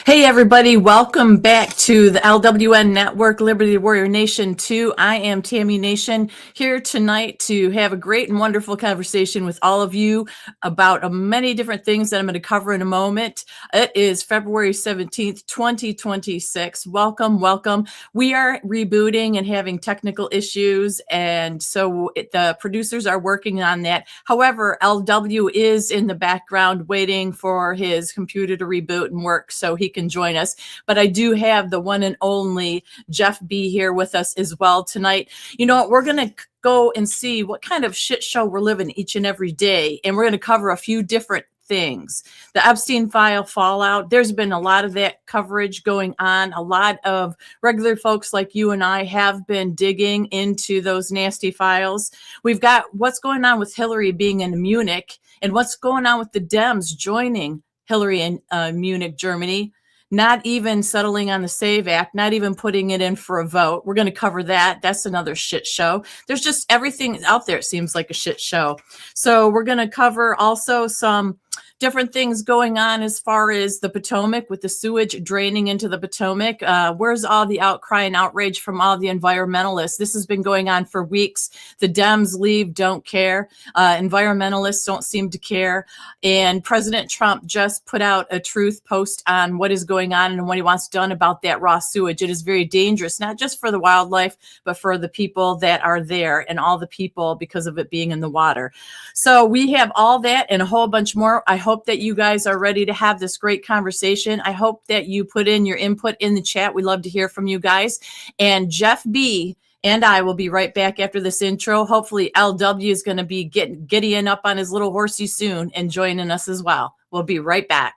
Hey everybody, welcome back to the LWN Network, Liberty Warrior Nation 2. I am Tammy Nation, here tonight to have a great and wonderful conversation with all of you about many different things that I'm going to cover in a moment. It is February 17th, 2026. Welcome. We are rebooting and having technical issues, and so the producers are working on that. However, LW is in the background waiting for his computer to reboot and work so he can join us. But I do have the one and only Jeff B here with us as well tonight. You know what? We're going to go and see what kind of shit show we're living each and every day. And we're going to cover a few different things. The Epstein file fallout, there's been a lot of that coverage going on. A lot of regular folks like you and I have been digging into those nasty files. We've got what's going on with Hillary being in Munich and what's going on with the Dems joining Hillary in Munich, Germany. Not even settling on the SAVE Act, not even putting it in for a vote. We're going to cover that. That's another shit show. There's just everything out there. It seems like a shit show. So we're going to cover also some different things going on as far as the Potomac, with the sewage draining into the Potomac. Where's all the outcry and outrage from all the environmentalists? This has been going on for weeks. The Dems leave, don't care. Environmentalists don't seem to care. And President Trump just put out a truth post on what is going on and what he wants done about that raw sewage. It is very dangerous, not just for the wildlife, but for the people that are there and all the people because of it being in the water. So we have all that and a whole bunch more. I hope that you guys are ready to have this great conversation. I hope that you put in your input in the chat. We love to hear from you guys. And Jeff B and I will be right back after this intro. Hopefully LW is going to be giddying up on his little horsey soon and joining us as well. We'll be right back.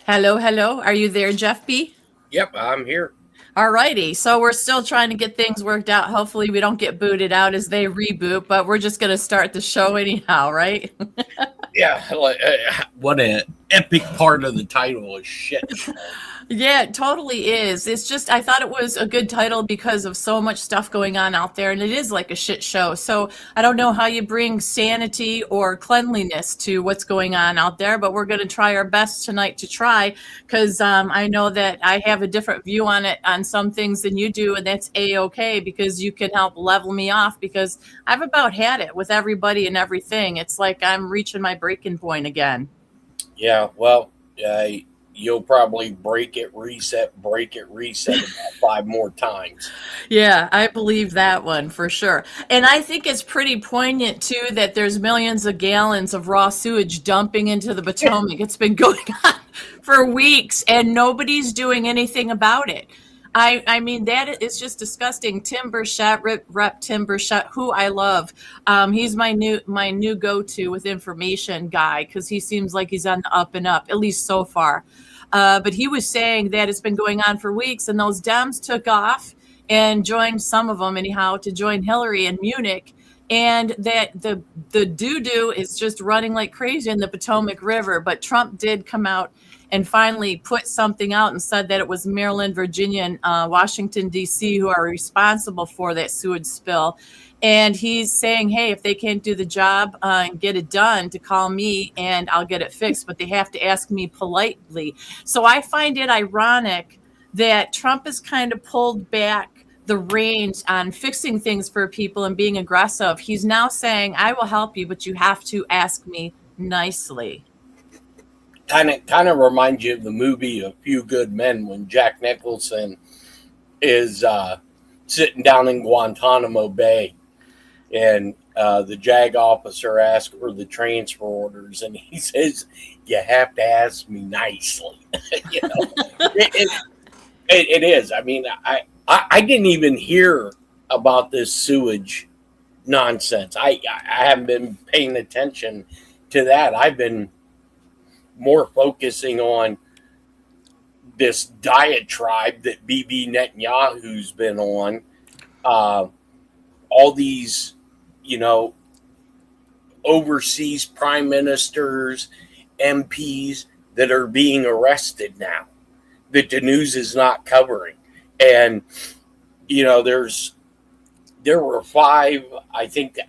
Hello. Are you there, Jeff B? Yep, I'm here. All righty. So we're still trying to get things worked out. Hopefully we don't get booted out as they reboot, but we're just going to start the show anyhow, right? Yeah, what an epic part of the title is shit. Yeah, it totally is. It's just, I thought it was a good title because of so much stuff going on out there, and it is like a shit show. So I don't know how you bring sanity or cleanliness to what's going on out there, but we're going to try our best tonight to try, because I know that I have a different view on it, on some things than you do, and that's A-okay, because you can help level me off, because I've about had it with everybody and everything. It's like I'm reaching my breaking point again. Yeah, well, you'll probably break it, reset about 5 more times. Yeah, I believe that one for sure. And I think it's pretty poignant too that there's millions of gallons of raw sewage dumping into the Potomac. It's been going on for weeks and nobody's doing anything about it. I mean, that is just disgusting. Tim Burchett, Rep Tim Burchett, who I love. He's my new go-to with information guy, because he seems like he's on the up and up, at least so far. But he was saying that it's been going on for weeks, and those Dems took off and joined, some of them anyhow, to join Hillary in Munich. And that the doo-doo is just running like crazy in the Potomac River. But Trump did come out and finally put something out and said that it was Maryland, Virginia, and Washington, D.C. who are responsible for that sewage spill. And he's saying, hey, if they can't do the job and get it done, to call me and I'll get it fixed. But they have to ask me politely. So I find it ironic that Trump has kind of pulled back the reins on fixing things for people and being aggressive. He's now saying, I will help you, but you have to ask me nicely. Kind of reminds you of the movie A Few Good Men, when Jack Nicholson is sitting down in Guantanamo Bay, and the JAG officer asks for the transfer orders, and he says, "You have to ask me nicely." You know, it is. I mean, I didn't even hear about this sewage nonsense. I haven't been paying attention to that. I've been more focusing on this diatribe that Bibi Netanyahu's been on. All these, overseas prime ministers, MPs that are being arrested now that the news is not covering. And, there were 5, I think,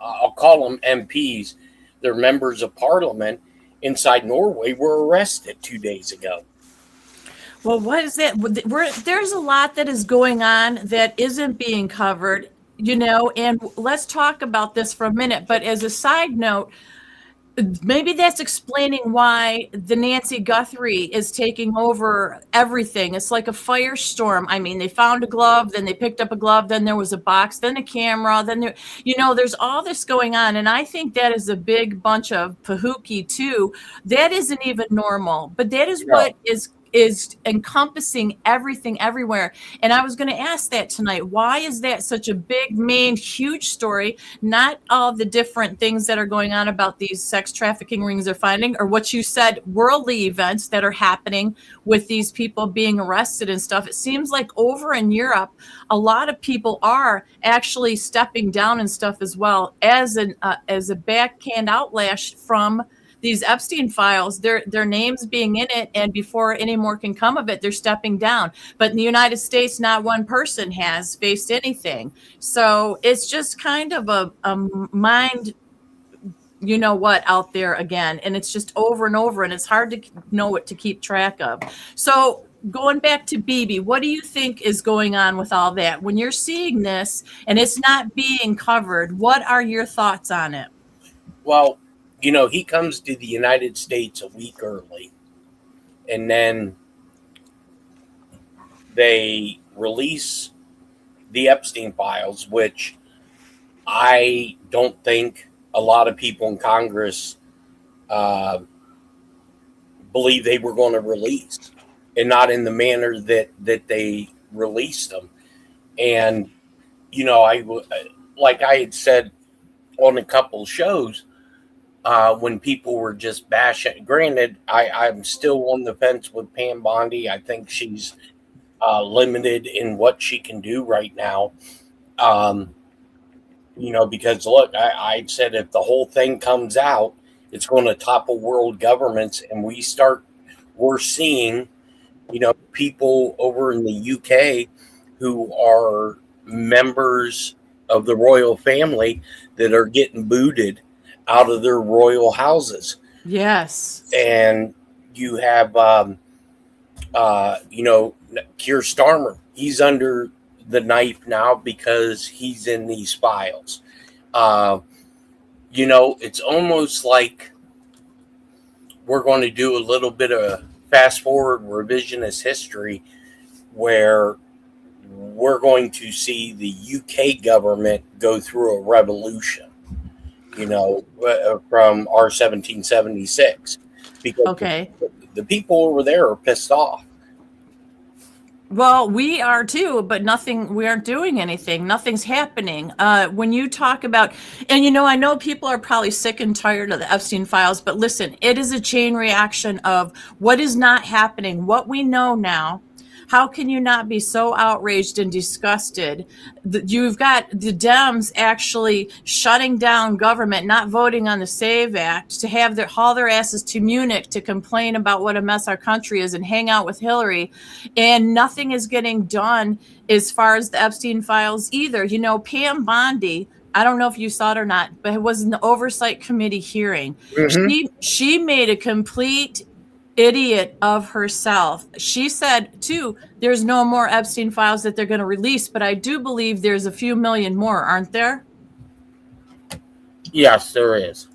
I'll call them MPs, they're members of parliament inside Norway, were arrested 2 days ago. Well, what is that? There's a lot that is going on that isn't being covered, and let's talk about this for a minute. But as a side note, maybe that's explaining why the Nancy Guthrie is taking over everything. It's like a firestorm. I mean, they found a glove, then they picked up a glove, then there was a box, then a camera, then there's all this going on. And I think that is a big bunch of pahookie too. That isn't even normal, but that is what is encompassing everything everywhere. And I was going to ask that tonight. Why is that such a big, main, huge story? Not all the different things that are going on about these sex trafficking rings they're finding, or what you said, worldly events that are happening with these people being arrested and stuff. It seems like over in Europe, a lot of people are actually stepping down and stuff as well as a backhand outlash from these Epstein files, their names being in it, and before any more can come of it, they're stepping down. But in the United States, not one person has faced anything. So it's just kind of a mind, out there again. And it's just over and over, and it's hard to know what to keep track of. So going back to Bibi, what do you think is going on with all that? When you're seeing this and it's not being covered, what are your thoughts on it? Well, he comes to the United States a week early, and then they release the Epstein files, which I don't think a lot of people in Congress believe they were going to release, and not in the manner that they released them. And, like I had said on a couple of shows, when people were just bashing. Granted, I'm still on the fence with Pam Bondi. I think she's limited in what she can do right now. Because look, I said if the whole thing comes out, it's going to topple world governments, and we're seeing, people over in the UK who are members of the royal family that are getting booted out of their royal houses. Yes. And you have, Keir Starmer. He's under the knife now because he's in these files. It's almost like we're going to do a little bit of fast forward revisionist history where we're going to see the UK government go through a revolution. From our 1776, because the people over there are pissed off. Well, we are too, but we aren't doing anything. Nothing's happening. When you talk about, and I know people are probably sick and tired of the Epstein files, but listen, it is a chain reaction of what is not happening, what we know now. How can you not be so outraged and disgusted? You've got the Dems actually shutting down government, not voting on the SAVE Act, to haul their asses to Munich to complain about what a mess our country is and hang out with Hillary. And nothing is getting done as far as the Epstein files either. Pam Bondi, I don't know if you saw it or not, but it was in the Oversight Committee hearing. Mm-hmm. She made a complete idiot of herself. She said, too, there's no more Epstein files that they're going to release, but I do believe there's a few million more, aren't there? Yes, there is.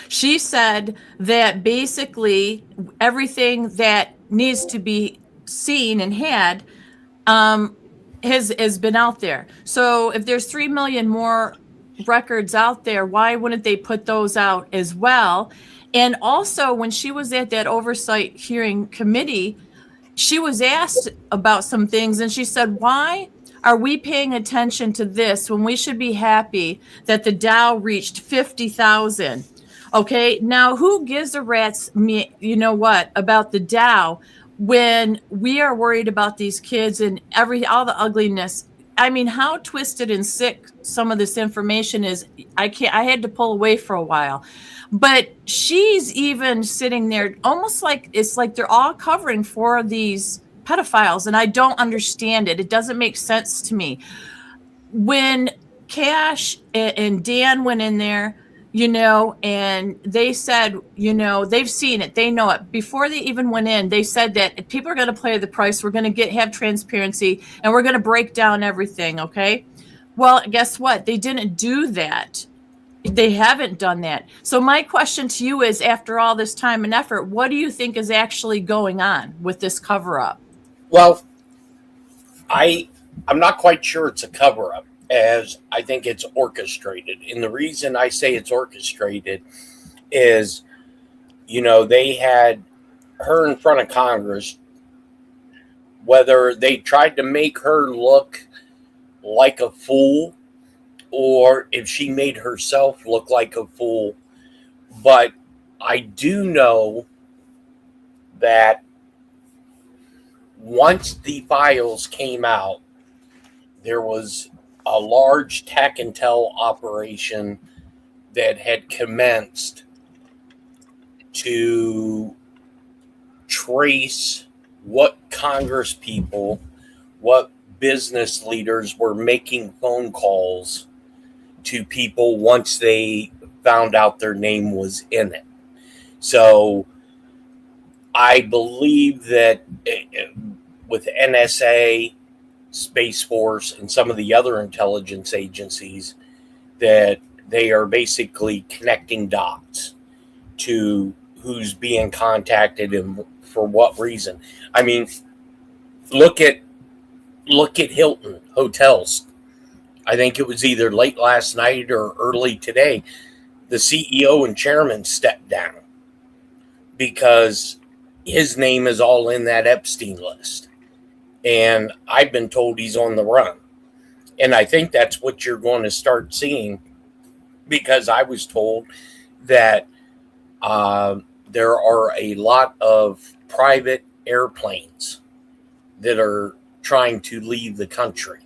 She said that basically everything that needs to be seen and had has been out there. So if there's 3 million more records out there, why wouldn't they put those out as well? And also, when she was at that oversight hearing committee, she was asked about some things, and she said, why are we paying attention to this when we should be happy that the Dow reached 50,000? Okay, now who gives a rat's you know what about the Dow when we are worried about these kids and all the ugliness? I mean, how twisted and sick some of this information is. I had to pull away for a while. But she's even sitting there almost like it's like they're all covering for these pedophiles, and I don't understand it. It doesn't make sense to me. When Cash and Dan went in there, and they said, they've seen it, they know it. Before they even went in, they said that people are going to play the price. We're going to have transparency, and we're going to break down everything. Okay. Well, guess what? They didn't do that. They haven't done that. So my question to you is, after all this time and effort, what do you think is actually going on with this cover up? Well, I'm not quite sure it's a cover up, as I think it's orchestrated. And the reason I say it's orchestrated is, they had her in front of Congress, whether they tried to make her look like a fool or if she made herself look like a fool. But I do know that once the files came out, there was a large tech intel operation that had commenced to trace what Congress people, what business leaders were making phone calls to people once they found out their name was in it. So I believe that with NSA, Space Force, and some of the other intelligence agencies, that they are basically connecting dots to who's being contacted and for what reason. I mean, look at Hilton hotels. I think it was either late last night or early today. The CEO and chairman stepped down because his name is all in that Epstein list. And I've been told he's on the run. And I think that's what you're going to start seeing, because I was told that there are a lot of private airplanes that are trying to leave the country.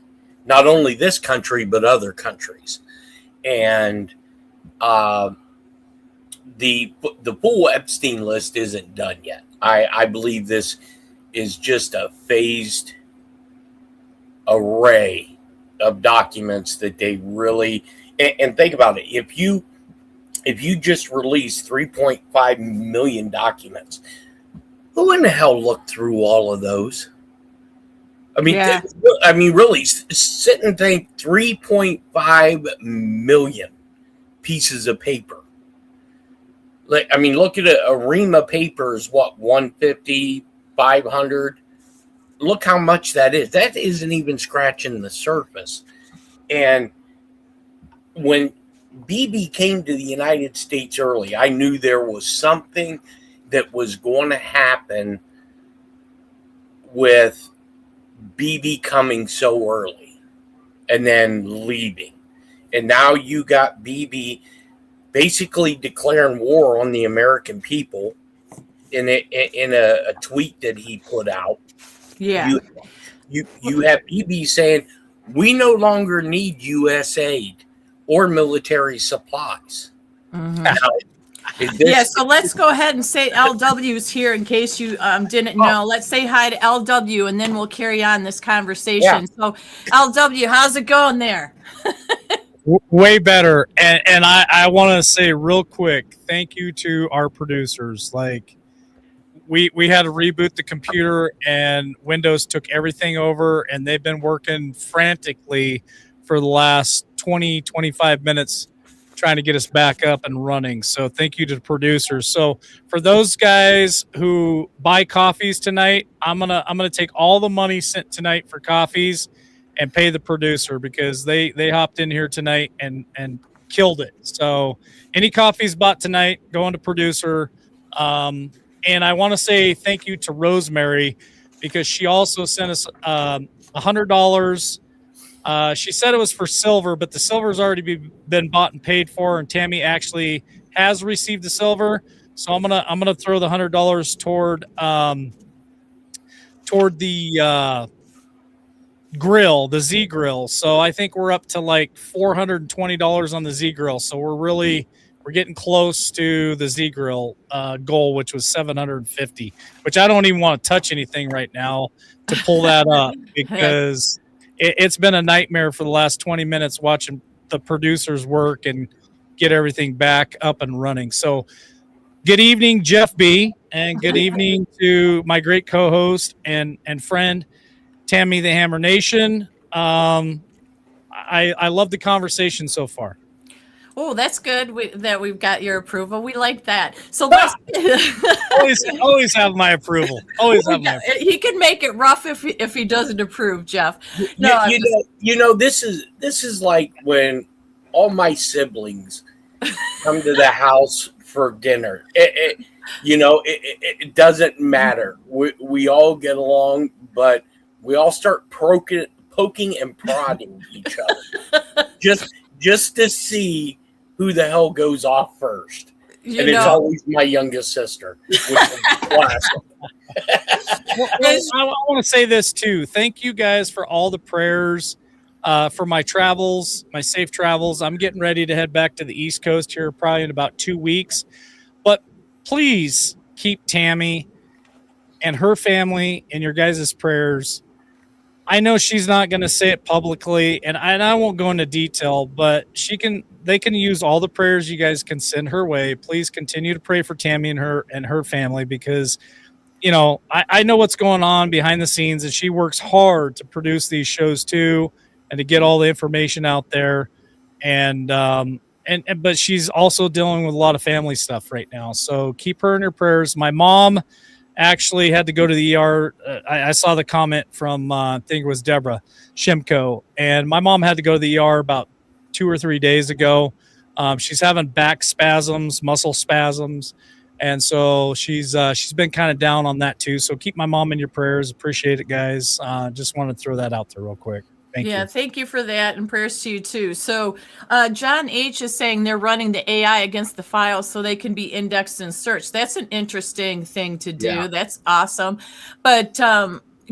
Not only this country, but other countries. And the full Epstein list isn't done yet. I believe this is just a phased array of documents that they really, and think about it. If you just release 3.5 million documents, who in the hell looked through all of those? I mean, Yeah. Really, sit and think 3.5 million pieces of paper. Look at a ream of paper is what, 150, 500. Look how much that is. That isn't even scratching the surface. And when Bibi came to the United States early, I knew there was something that was going to happen with Bibi coming so early and then leaving. And now you got Bibi basically declaring war on the American people in a tweet that he put out. Yeah. You have Bibi saying, we no longer need U.S. aid or military supplies. Mm-hmm. So let's go ahead and say LW's here in case you didn't know. Let's say hi to LW, and then we'll carry on this conversation. Yeah. So LW, how's it going there? Way better. And I want to say real quick, thank you to our producers. Like, we had to reboot the computer, and Windows took everything over, and they've been working frantically for the last 25 minutes trying to get us back up and running. So thank you to the producers. So for those guys who buy coffees tonight, I'm gonna take all the money sent tonight for coffees and pay the producer, because they hopped in here tonight and killed it. So any coffees bought tonight, going to producer. And I want to say thank you to Rosemary, because she also sent us $100 She said it was for silver, but the silver's already been bought and paid for, and Tammy actually has received the silver. So I'm gonna throw the $100 toward the grill, the Z grill. So I think we're up to like $420 on the Z grill. So we're getting close to the Z grill goal, which was 750, which I don't even want to touch anything right now to pull that up because it's been a nightmare for the last 20 minutes watching the producers work and get everything back up and running. So good evening, Jeff B, and good evening to my great co-host and friend, Tammy the Hammer Nation. I love the conversation so far. Oh, that's good that we've got your approval. We like that. So let's always have my approval. Always have my approval. He can make it rough if he doesn't approve, Jeff. No, this is like when all my siblings come to the house for dinner. It doesn't matter. We all get along, but we all start poking and prodding each other just to see who the hell goes off first. It's always my youngest sister, which is classic. I want to say this too. Thank you guys for all the prayers for my travels, my safe travels. I'm getting ready to head back to the East Coast here probably in about 2 weeks. But please keep Tammy and her family in your guys' prayers. I know she's not going to say it publicly, and I won't go into detail, but they can use all the prayers you guys can send her way. Please continue to pray for Tammy and her family because, I know what's going on behind the scenes, and she works hard to produce these shows too, and to get all the information out there. But she's also dealing with a lot of family stuff right now. So keep her in your prayers. My mom actually had to go to the ER. I saw the comment from, I think it was Deborah Shimko, and my mom had to go to the ER about 2 or 3 days ago. She's having back spasms, muscle spasms. And so she's been kind of down on that too. So keep my mom in your prayers. Appreciate it, guys. Just wanted to throw that out there real quick. Thank you. Thank you for that, and prayers to you too. So John H is saying they're running the AI against the files so they can be indexed and searched. That's an interesting thing to do. Yeah. That's awesome. But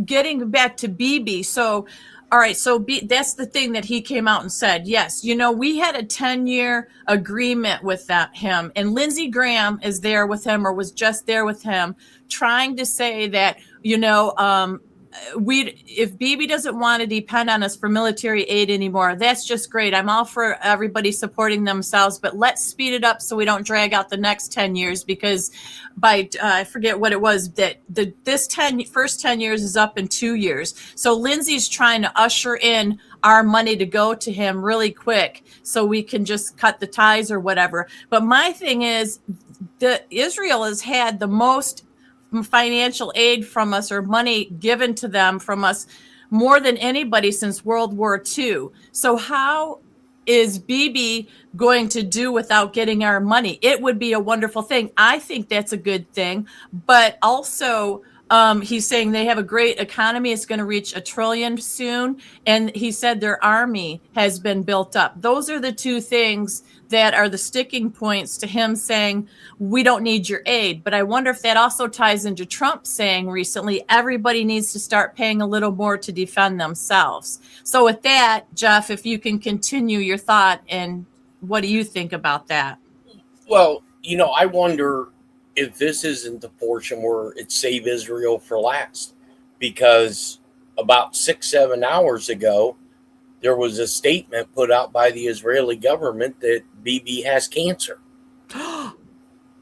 getting back to Bibi, so all right, so that's the thing that he came out and said. Yes, we had a 10-year agreement with him, and Lindsey Graham is there with him, or was just there with him, trying to say that if Bibi doesn't want to depend on us for military aid anymore, that's just great. I'm all for everybody supporting themselves, but let's speed it up so we don't drag out the next 10 years because I forget what it was, that this first 10 years is up in 2 years. So Lindsey's trying to usher in our money to go to him really quick so we can just cut the ties or whatever. But my thing is Israel has had the most financial aid from us, or money given to them from us, more than anybody since World War II. So how is Bibi going to do without getting our money? It would be a wonderful thing. I think that's a good thing. But also, he's saying they have a great economy. It's going to reach $1 trillion soon. And he said their army has been built up. Those are the two things that are the sticking points to him saying, we don't need your aid. But I wonder if that also ties into Trump saying recently, everybody needs to start paying a little more to defend themselves. So with that, Jeff, if you can continue your thought, and what do you think about that? Well, I wonder if this isn't the portion where it's save Israel for last, because about 6-7 hours ago, there was a statement put out by the Israeli government that Bibi has cancer.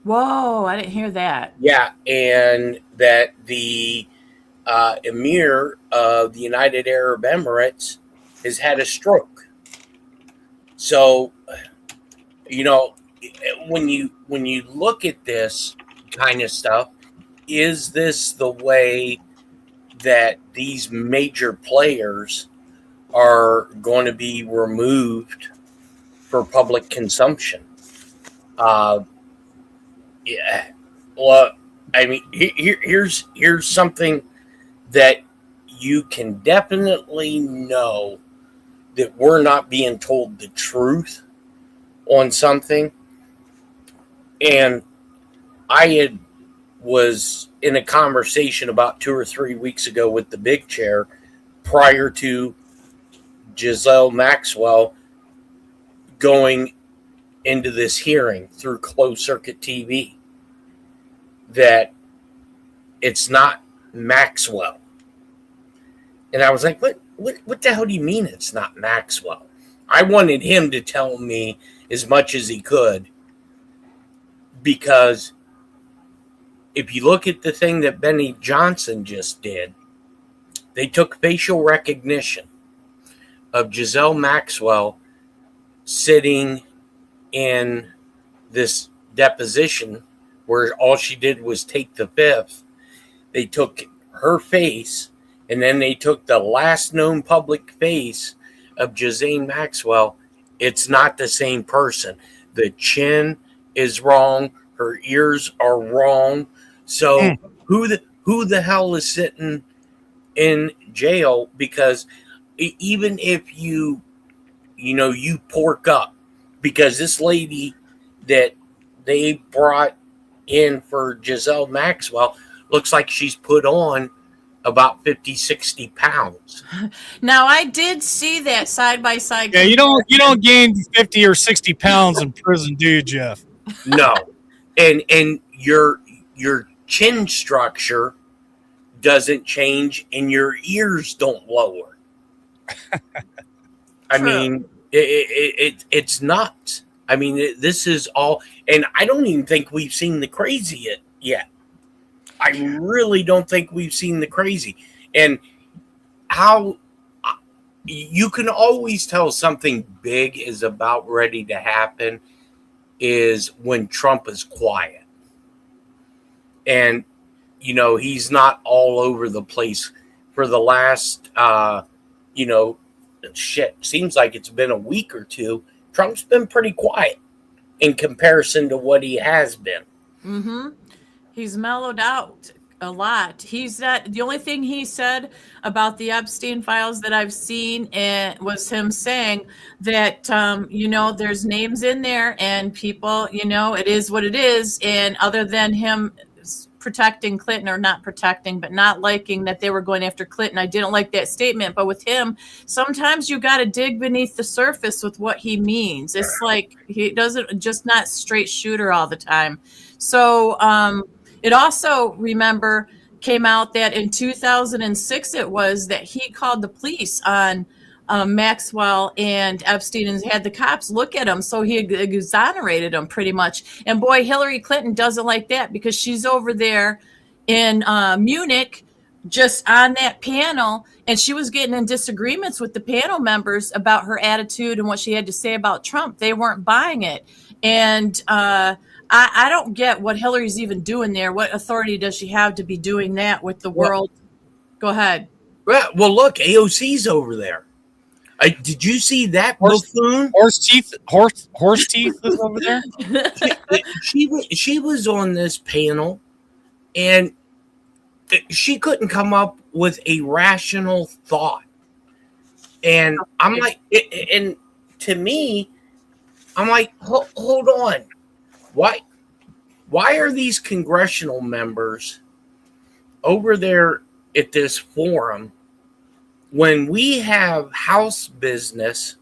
Whoa, I didn't hear that. Yeah, and that the Emir of the United Arab Emirates has had a stroke. So, when you look at this kind of stuff, is this the way that these major players are going to be removed for public consumption? Yeah. Well, I mean, here's something that you can definitely know that we're not being told the truth on something. And I was in a conversation about 2 or 3 weeks ago with the big chair prior to Giselle Maxwell going into this hearing through closed circuit TV, that it's not Maxwell. And I was like, what the hell do you mean it's not Maxwell? I wanted him to tell me as much as he could, because if you look at the thing that Benny Johnson just did, they took facial recognition of Giselle Maxwell sitting in this deposition where all she did was take the fifth. They took her face, and then they took the last known public face of Giselle Maxwell. It's not the same person. The chin is wrong. Her ears are wrong. So who the hell is sitting in jail? Because even if you pork up, because this lady that they brought in for Giselle Maxwell looks like she's put on about 50, 60 pounds. Now, I did see that side by side. Yeah, you don't gain 50 or 60 pounds in prison, do you, Jeff? No. And your chin structure doesn't change and your ears don't lower. I mean, it's nuts. I mean, this is all, and I don't even think we've seen the crazy yet. I really don't think we've seen the crazy. And how you can always tell something big is about ready to happen is when Trump is quiet. And, he's not all over the place for the last, seems like it's been a week or two. Trump's been pretty quiet in comparison to what he has been. Mm-hmm. He's mellowed out a lot. The only thing he said about the Epstein files that I've seen was him saying that, there's names in there and people, it is what it is. And other than him protecting Clinton, or not protecting, but not liking that they were going after Clinton, I didn't like that statement. But with him, sometimes you got to dig beneath the surface with what he means. It's like he doesn't just not straight shooter all the time. So it also, came out that in 2006 it was that he called the police on Maxwell and Epstein and had the cops look at him. So he exonerated him pretty much. And boy, Hillary Clinton doesn't like that, because she's over there in Munich just on that panel, and she was getting in disagreements with the panel members about her attitude and what she had to say about Trump. They weren't buying it. And I don't get what Hillary's even doing there. What authority does she have to be doing that with the world? Go ahead. Well, look, AOC's over there. Did you see that buffoon? Horse teeth is over there. She was on this panel, and she couldn't come up with a rational thought. And I'm like, and to me, I'm like, hold on. Why are these congressional members over there at this forum when we have House business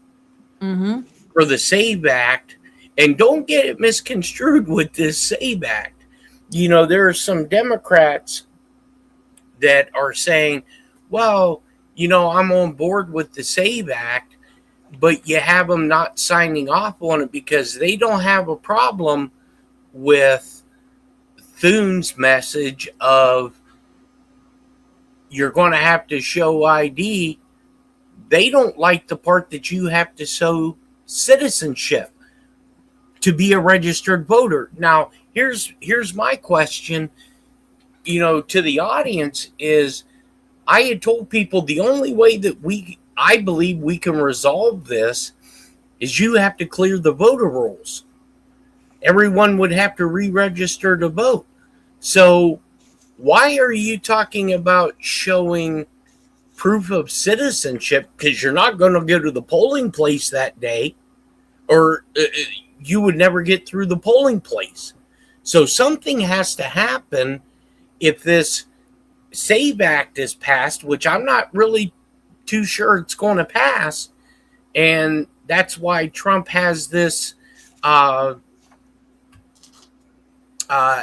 for the SAVE Act? And don't get it misconstrued with this SAVE Act. There are some Democrats that are saying, well, I'm on board with the SAVE Act, but you have them not signing off on it because they don't have a problem with Thune's message of you're going to have to show ID. They don't like the part that you have to show citizenship to be a registered voter. Now, here's my question, to the audience is, I had told people the only way that I believe we can resolve this is you have to clear the voter rolls. Everyone would have to re-register to vote. So why are you talking about showing proof of citizenship because you're not going to go to the polling place that day, or you would never get through the polling place. So something has to happen if this SAVE Act is passed, which I'm not really too sure it's going to pass. And that's why Trump has this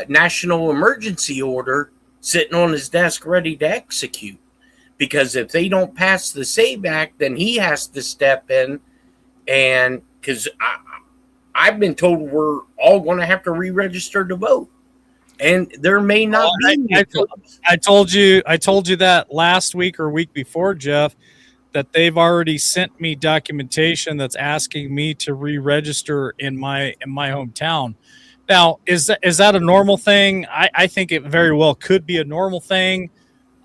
national emergency order sitting on his desk ready to execute. Because if they don't pass the SAVE Act, then he has to step in. And because I've been told we're all going to have to re-register to vote. And there may not be. I told you that last week or week before, Jeff, that they've already sent me documentation that's asking me to re-register in my hometown. Now, is that a normal thing? I think it very well could be a normal thing,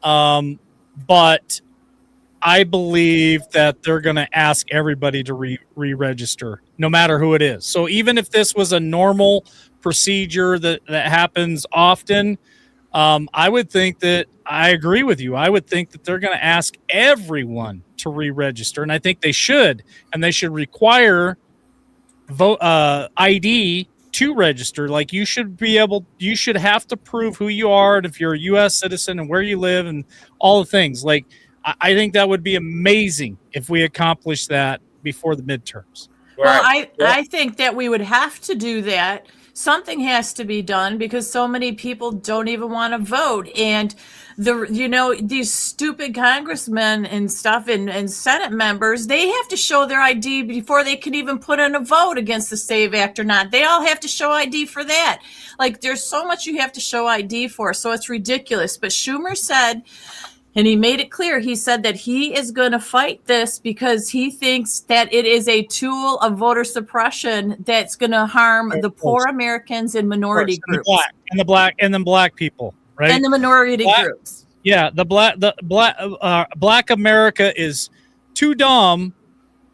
but I believe that they're going to ask everybody to re-register, no matter who it is. So even if this was a normal procedure that happens often, I would think that I agree with you. I would think that they're going to ask everyone to re-register, and I think they should, and they should require ID to register. Like you should have to prove who you are, and if you're a U.S. citizen and where you live and all the things. Like I think that would be amazing if we accomplished that before the midterms. Well, I think that we would have to do that. Something has to be done because so many people don't even want to vote. And these stupid congressmen and stuff and Senate members, they have to show their ID before they can even put in a vote against the SAVE Act or not. They all have to show ID for that. Like there's so much you have to show ID for. So it's ridiculous. But Schumer said, and he made it clear, he said that he is going to fight this because he thinks that it is a tool of voter suppression that's going to harm the poor Americans and minority groups. And the black people, right? And the minority groups. Yeah, black America is too dumb,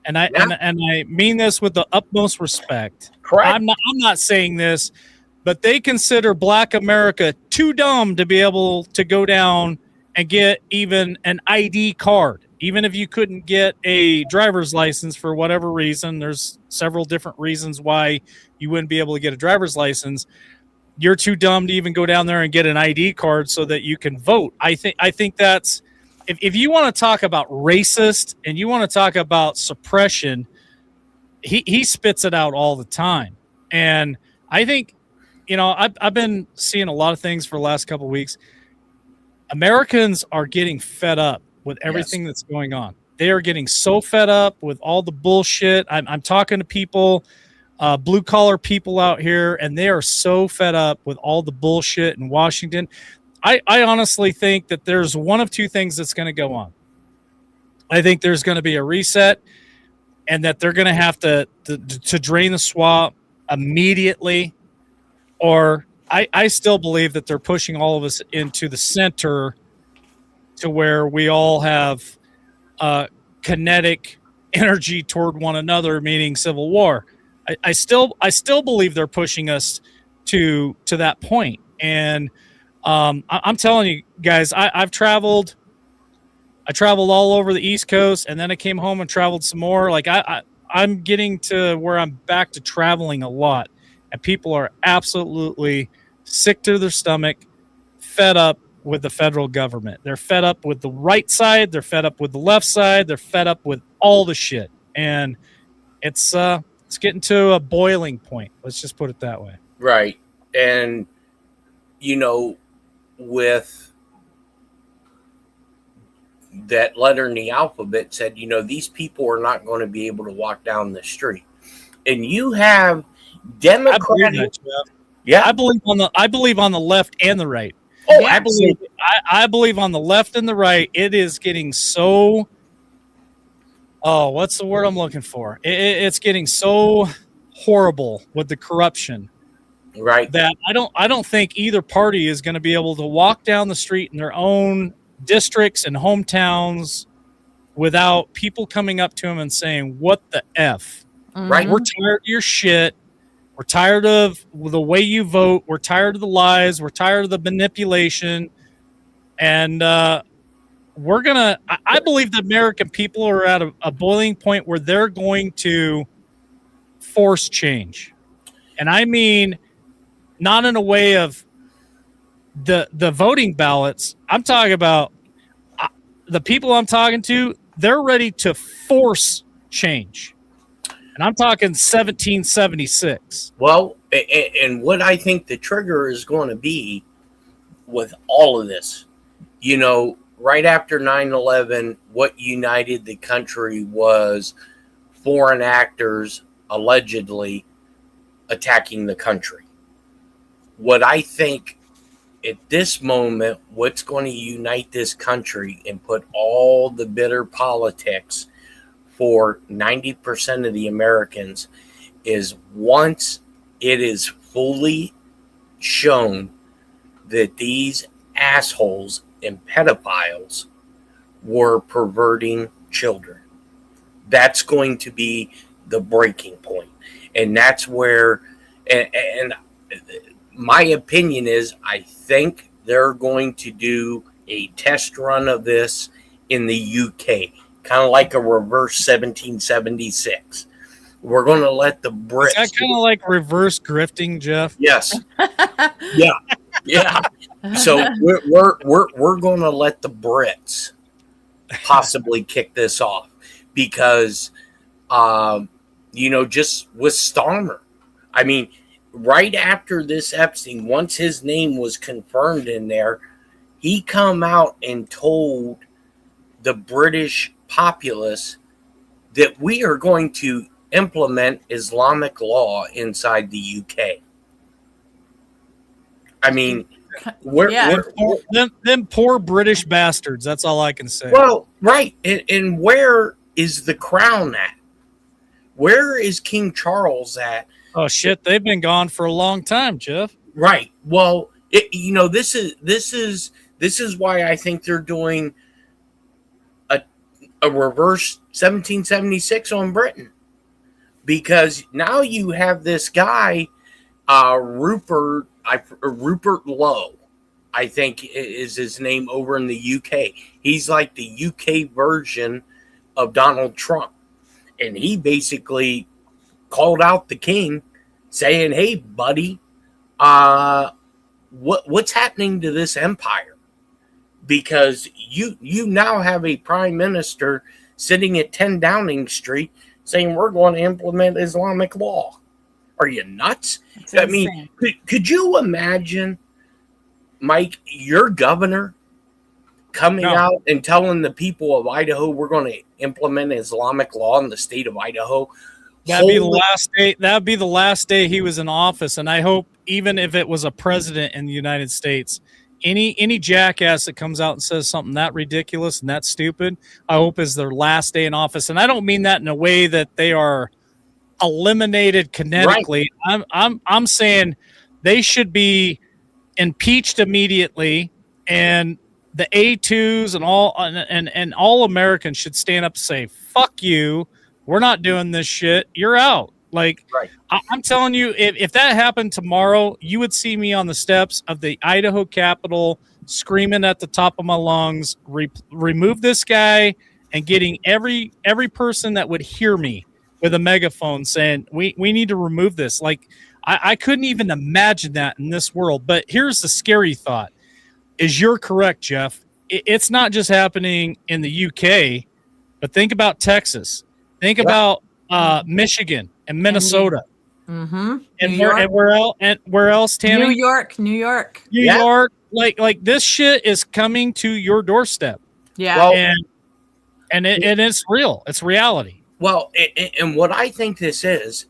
and I mean this with the utmost respect. Correct. I'm not saying this, but they consider black America too dumb to be able to go down and get even an ID card. Even if you couldn't get a driver's license for whatever reason, there's several different reasons why you wouldn't be able to get a driver's license. You're too dumb to even go down there and get an ID card so that you can vote. I think that's, if you want to talk about racist and you want to talk about suppression, he spits it out all the time. And I think, I've been seeing a lot of things for the last couple of weeks. Americans are getting fed up with everything that's going on. They are getting so fed up with all the bullshit. I'm talking to people, blue collar people out here, and they are so fed up with all the bullshit in Washington. I honestly think that there's one of two things that's going to go on. I think there's going to be a reset, and that they're going to have to drain the swamp immediately, or I still believe that they're pushing all of us into the center to where we all have kinetic energy toward one another, meaning civil war. I still believe they're pushing us to that point. And I'm telling you guys, I traveled all over the East Coast, and then I came home and traveled some more. Like I'm getting to where I'm back to traveling a lot. And people are absolutely sick to their stomach, fed up with the federal government. They're fed up with the right side. They're fed up with the left side. They're fed up with all the shit. And it's getting to a boiling point. Let's just put it that way. Right. And, with that letter in the alphabet said, these people are not going to be able to walk down the street. And you have Democratic. I believe on the left and the right. Oh, I believe on the left and the right. It is getting so. Oh, what's the word I'm looking for? It's getting so horrible with the corruption, right? That I don't think either party is going to be able to walk down the street in their own districts and hometowns without people coming up to them and saying, "What the f? Right? We're tired of your shit. We're tired of the way you vote. We're tired of the lies. We're tired of the manipulation. And we're going to, I believe the American people are at a boiling point where they're going to force change. And I mean, not in a way of the voting ballots. I'm talking about the people I'm talking to. They're ready to force change. And I'm talking 1776. Well, and what I think the trigger is going to be with all of this, you know, right after 9/11, what united the country was foreign actors allegedly attacking the country. What I think at this moment, what's going to unite this country and put all the bitter politics for 90% of the Americans is once it is fully shown that these assholes and pedophiles were perverting children. That's going to be the breaking point. And that's where, and my opinion is, I think they're going to do a test run of this in the UK, kind of like a reverse 1776. We're going to let the Brits. Is that kind of like reverse grifting, Jeff? Yes. Yeah. So we're going to let the Brits possibly kick this off because, you know, just with Starmer. I mean, right after this Epstein, once his name was confirmed in there, he come out and told the British populace that we are going to implement Islamic law inside the UK. I mean, them poor British bastards. That's all I can say. Well, right. And where is the crown at? Where is King Charles at? Oh shit, they've been gone for a long time, Jeff. Right. Well, you know, this is why I think they're doing a reverse 1776 on Britain, because now you have this guy, Rupert Lowe, I think is his name, over in the UK. He's like the UK version of Donald Trump, and he basically called out the king, saying, "Hey, buddy, what's happening to this empire? Because you now have a prime minister sitting at 10 Downing Street saying we're going to implement Islamic law. Are you nuts?" I mean, could you imagine, Mike, your governor coming out and telling the people of Idaho we're going to implement Islamic law in the state of Idaho? That'd be the last day. That'd be the last day he was in office, and I hope, even if it was a president in the United States, any jackass that comes out and says something that ridiculous and that stupid, I hope is their last day in office. And I don't mean that in a way that they are eliminated kinetically. Right. I'm saying they should be impeached immediately, and the A2s and all Americans should stand up and say, "Fuck you. We're not doing this shit. You're out." Like, right. I'm telling you, if that happened tomorrow, you would see me on the steps of the Idaho Capitol screaming at the top of my lungs, remove this guy, and getting every person that would hear me with a megaphone saying, we need to remove this. Like, I couldn't even imagine that in this world. But here's the scary thought, is you're correct, Jeff. It's not just happening in the UK, but think about Texas. Think about Michigan and Minnesota, mm-hmm. and where else, Tammy? New York. Like this shit is coming to your doorstep. Yeah, well, and it's real. It's reality. Well, and what I think this is,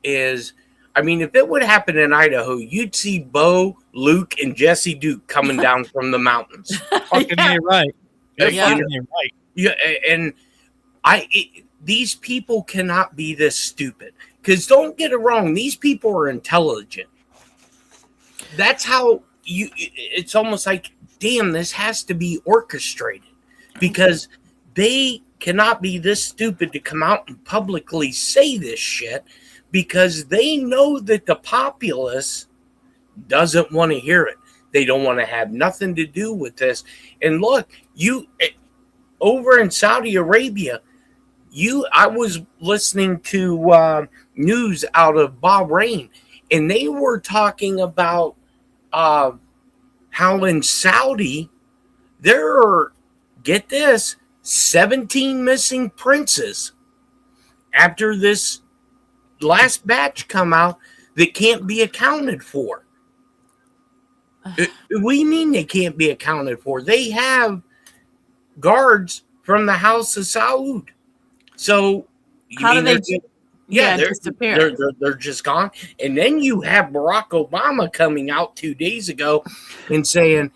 I mean, if it would happen in Idaho, you'd see Bo, Luke, and Jesse Duke coming down from the mountains. Fucking right. Yeah, and these people cannot be this stupid. Because don't get it wrong, these people are intelligent. That's how it's almost like, damn, this has to be orchestrated. Because they cannot be this stupid to come out and publicly say this shit, because they know that the populace doesn't want to hear it. They don't want to have nothing to do with this. And look, over in Saudi Arabia, I was listening to news out of Bahrain, and they were talking about how in Saudi there are, get this, 17 missing princes after this last batch come out that can't be accounted for. We mean they can't be accounted for. They have guards from the House of Saud. So how do they disappear? They're just gone. And then you have Barack Obama coming out 2 days ago and saying,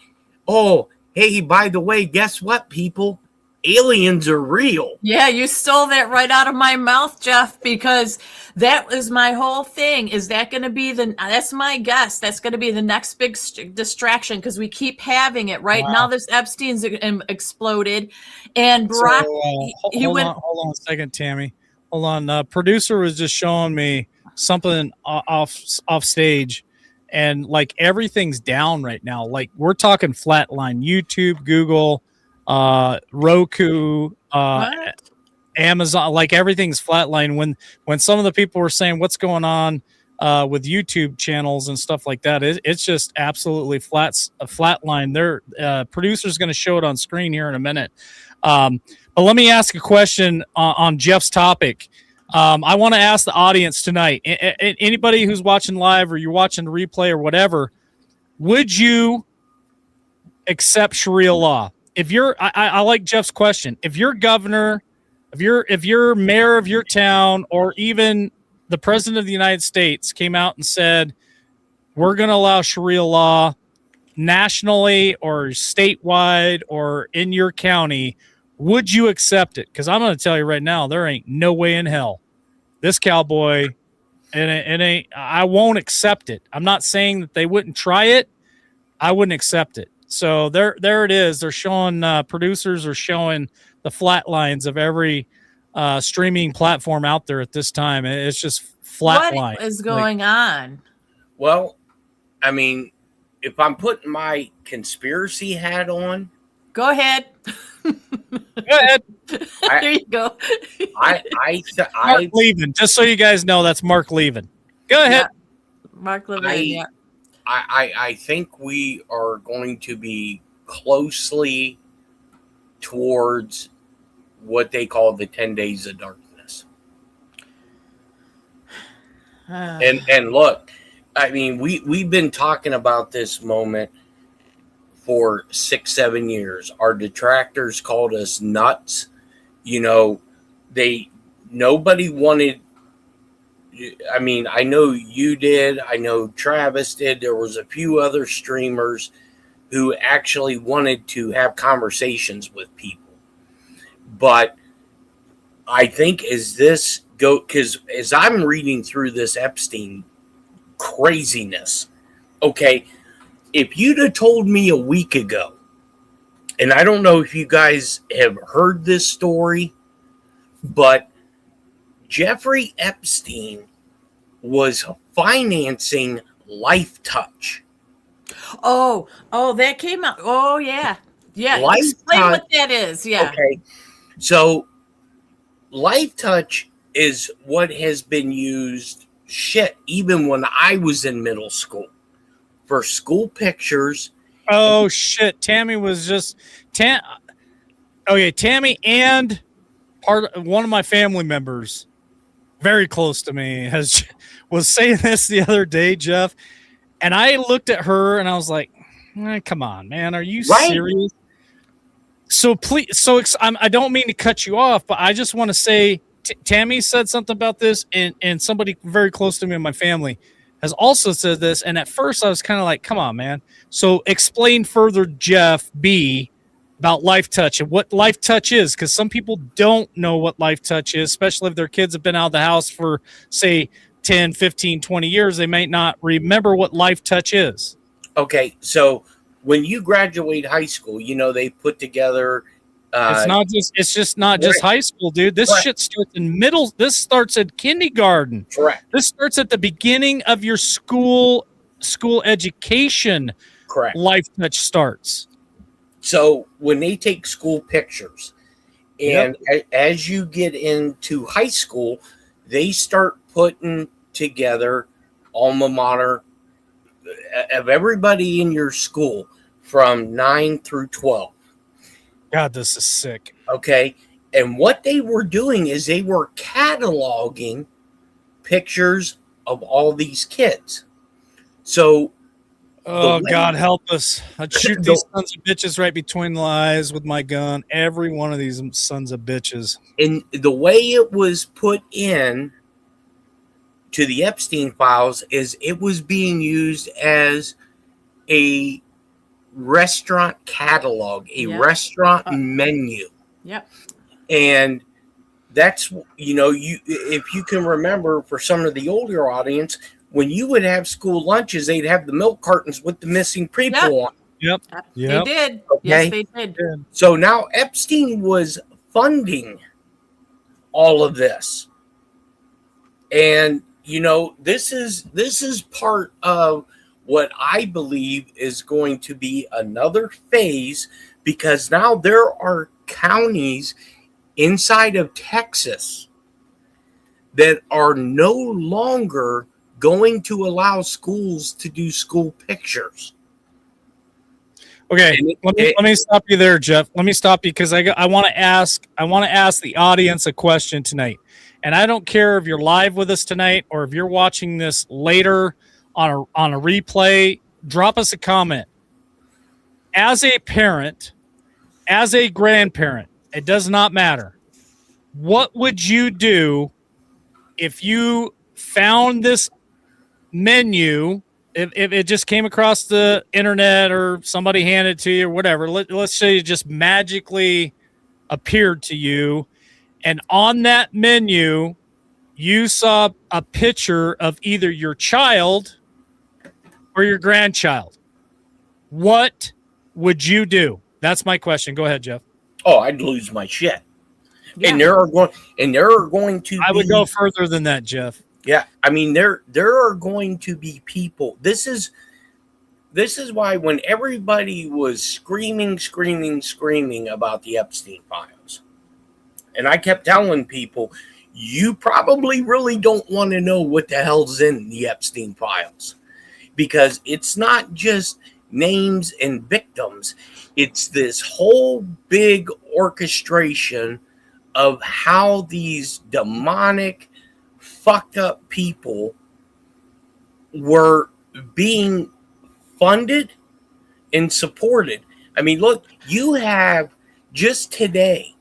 "Oh, hey, by the way, guess what, people? Aliens are real." Yeah, you stole that right out of my mouth, Jeff, because that was my whole thing. Is that going to be that's my guess. That's going to be the next big distraction, because we keep having it right now. This Epstein's exploded, and Barack, hold on a second, Tammy. Hold on. Producer was just showing me something off stage, and like everything's down right now. Like we're talking flatline. YouTube, Google, Roku, Amazon, like everything's flatline. When some of the people were saying what's going on with YouTube channels and stuff like that, it's just absolutely flatline. Their producer's going to show it on screen here in a minute. But let me ask a question on Jeff's topic. I want to ask the audience tonight, anybody who's watching live or you're watching the replay or whatever, would you accept Sharia law? If you're, I like Jeff's question. If you're governor, if you're mayor of your town, or even the president of the United States came out and said, we're going to allow Sharia law nationally or statewide or in your county, would you accept it? Because I'm going to tell you right now, there ain't no way in hell. This cowboy, I won't accept it. I'm not saying that they wouldn't try it. I wouldn't accept it. So there it is. They're showing, producers are showing the flat lines of every streaming platform out there at this time. It's just flat line. What is going on? Well, I mean, if I'm putting my conspiracy hat on, go ahead. Go ahead. There you go. Mark Levin. Just so you guys know, that's Mark Levin. Go ahead. Yeah. Mark Levin. Yeah. I think we are going to be closely towards what they call the 10 days of darkness. And look, I mean, we've been talking about this moment for 6-7 years. Our detractors called us nuts. You know, nobody wanted. I mean, I know you did. I know Travis did. There was a few other streamers who actually wanted to have conversations with people. But I think because as I'm reading through this Epstein craziness, okay, if you'd have told me a week ago, and I don't know if you guys have heard this story, but Jeffrey Epstein was financing LifeTouch. Oh, that came out. Oh, yeah. Yeah. Explain what that is. Yeah. Okay. So LifeTouch is what has been used, even when I was in middle school, for school pictures. Oh, shit. Tammy was just... Tammy and one of my family members, very close to me, was saying this the other day, Jeff, and I looked at her and I was like, come on, man, are you serious? So please, I don't mean to cut you off, but I just want to say, Tammy said something about this, and somebody very close to me in my family has also said this, and at first I was kind of like, come on, man. So explain further, Jeff B., about LifeTouch and what LifeTouch is, because some people don't know what LifeTouch is, especially if their kids have been out of the house for, say, 10, 15, 20 years. They might not remember what LifeTouch is. Okay, so when you graduate high school, you know, they put together... it's just not just high school, dude. This shit starts in this starts at kindergarten. Correct. This starts at the beginning of your school education. Correct. LifeTouch starts. So when they take school pictures, And as you get into high school, they start putting together alma mater of everybody in your school from 9 through 12. God, this is sick. Okay. And what they were doing is they were cataloging pictures of all these kids. So, oh, God, help us. I'd shoot these sons of bitches right between the eyes with my gun. Every one of these sons of bitches. And the way it was put in to the Epstein files is it was being used as a restaurant catalog, a restaurant menu. Yep. And that's, if you can remember, for some of the older audience, when you would have school lunches, they'd have the milk cartons with the missing people on. Yep. They did. Okay? Yes, they did. So now Epstein was funding all of this. And, this is part of what I believe is going to be another phase, because now there are counties inside of Texas that are no longer going to allow schools to do school pictures. Okay, let me stop you there, Jeff. Let me stop you because I want to ask the audience a question tonight. And I don't care if you're live with us tonight or if you're watching this later on a replay, drop us a comment. As a parent, as a grandparent, it does not matter. What would you do if you found this menu, if it just came across the internet or somebody handed it to you or whatever? Let's say it just magically appeared to you, and on that menu, you saw a picture of either your child or your grandchild. What would you do? That's my question. Go ahead, Jeff. Oh, I'd lose my shit. Yeah. And there are going to I would go further than that, Jeff. Yeah, I mean there are going to be people. This is why when everybody was screaming about the Epstein files, and I kept telling people, you probably really don't want to know what the hell's in the Epstein files, because it's not just names and victims. It's this whole big orchestration of how these demonic, fucked up people were being funded and supported. I mean, look, you have just today,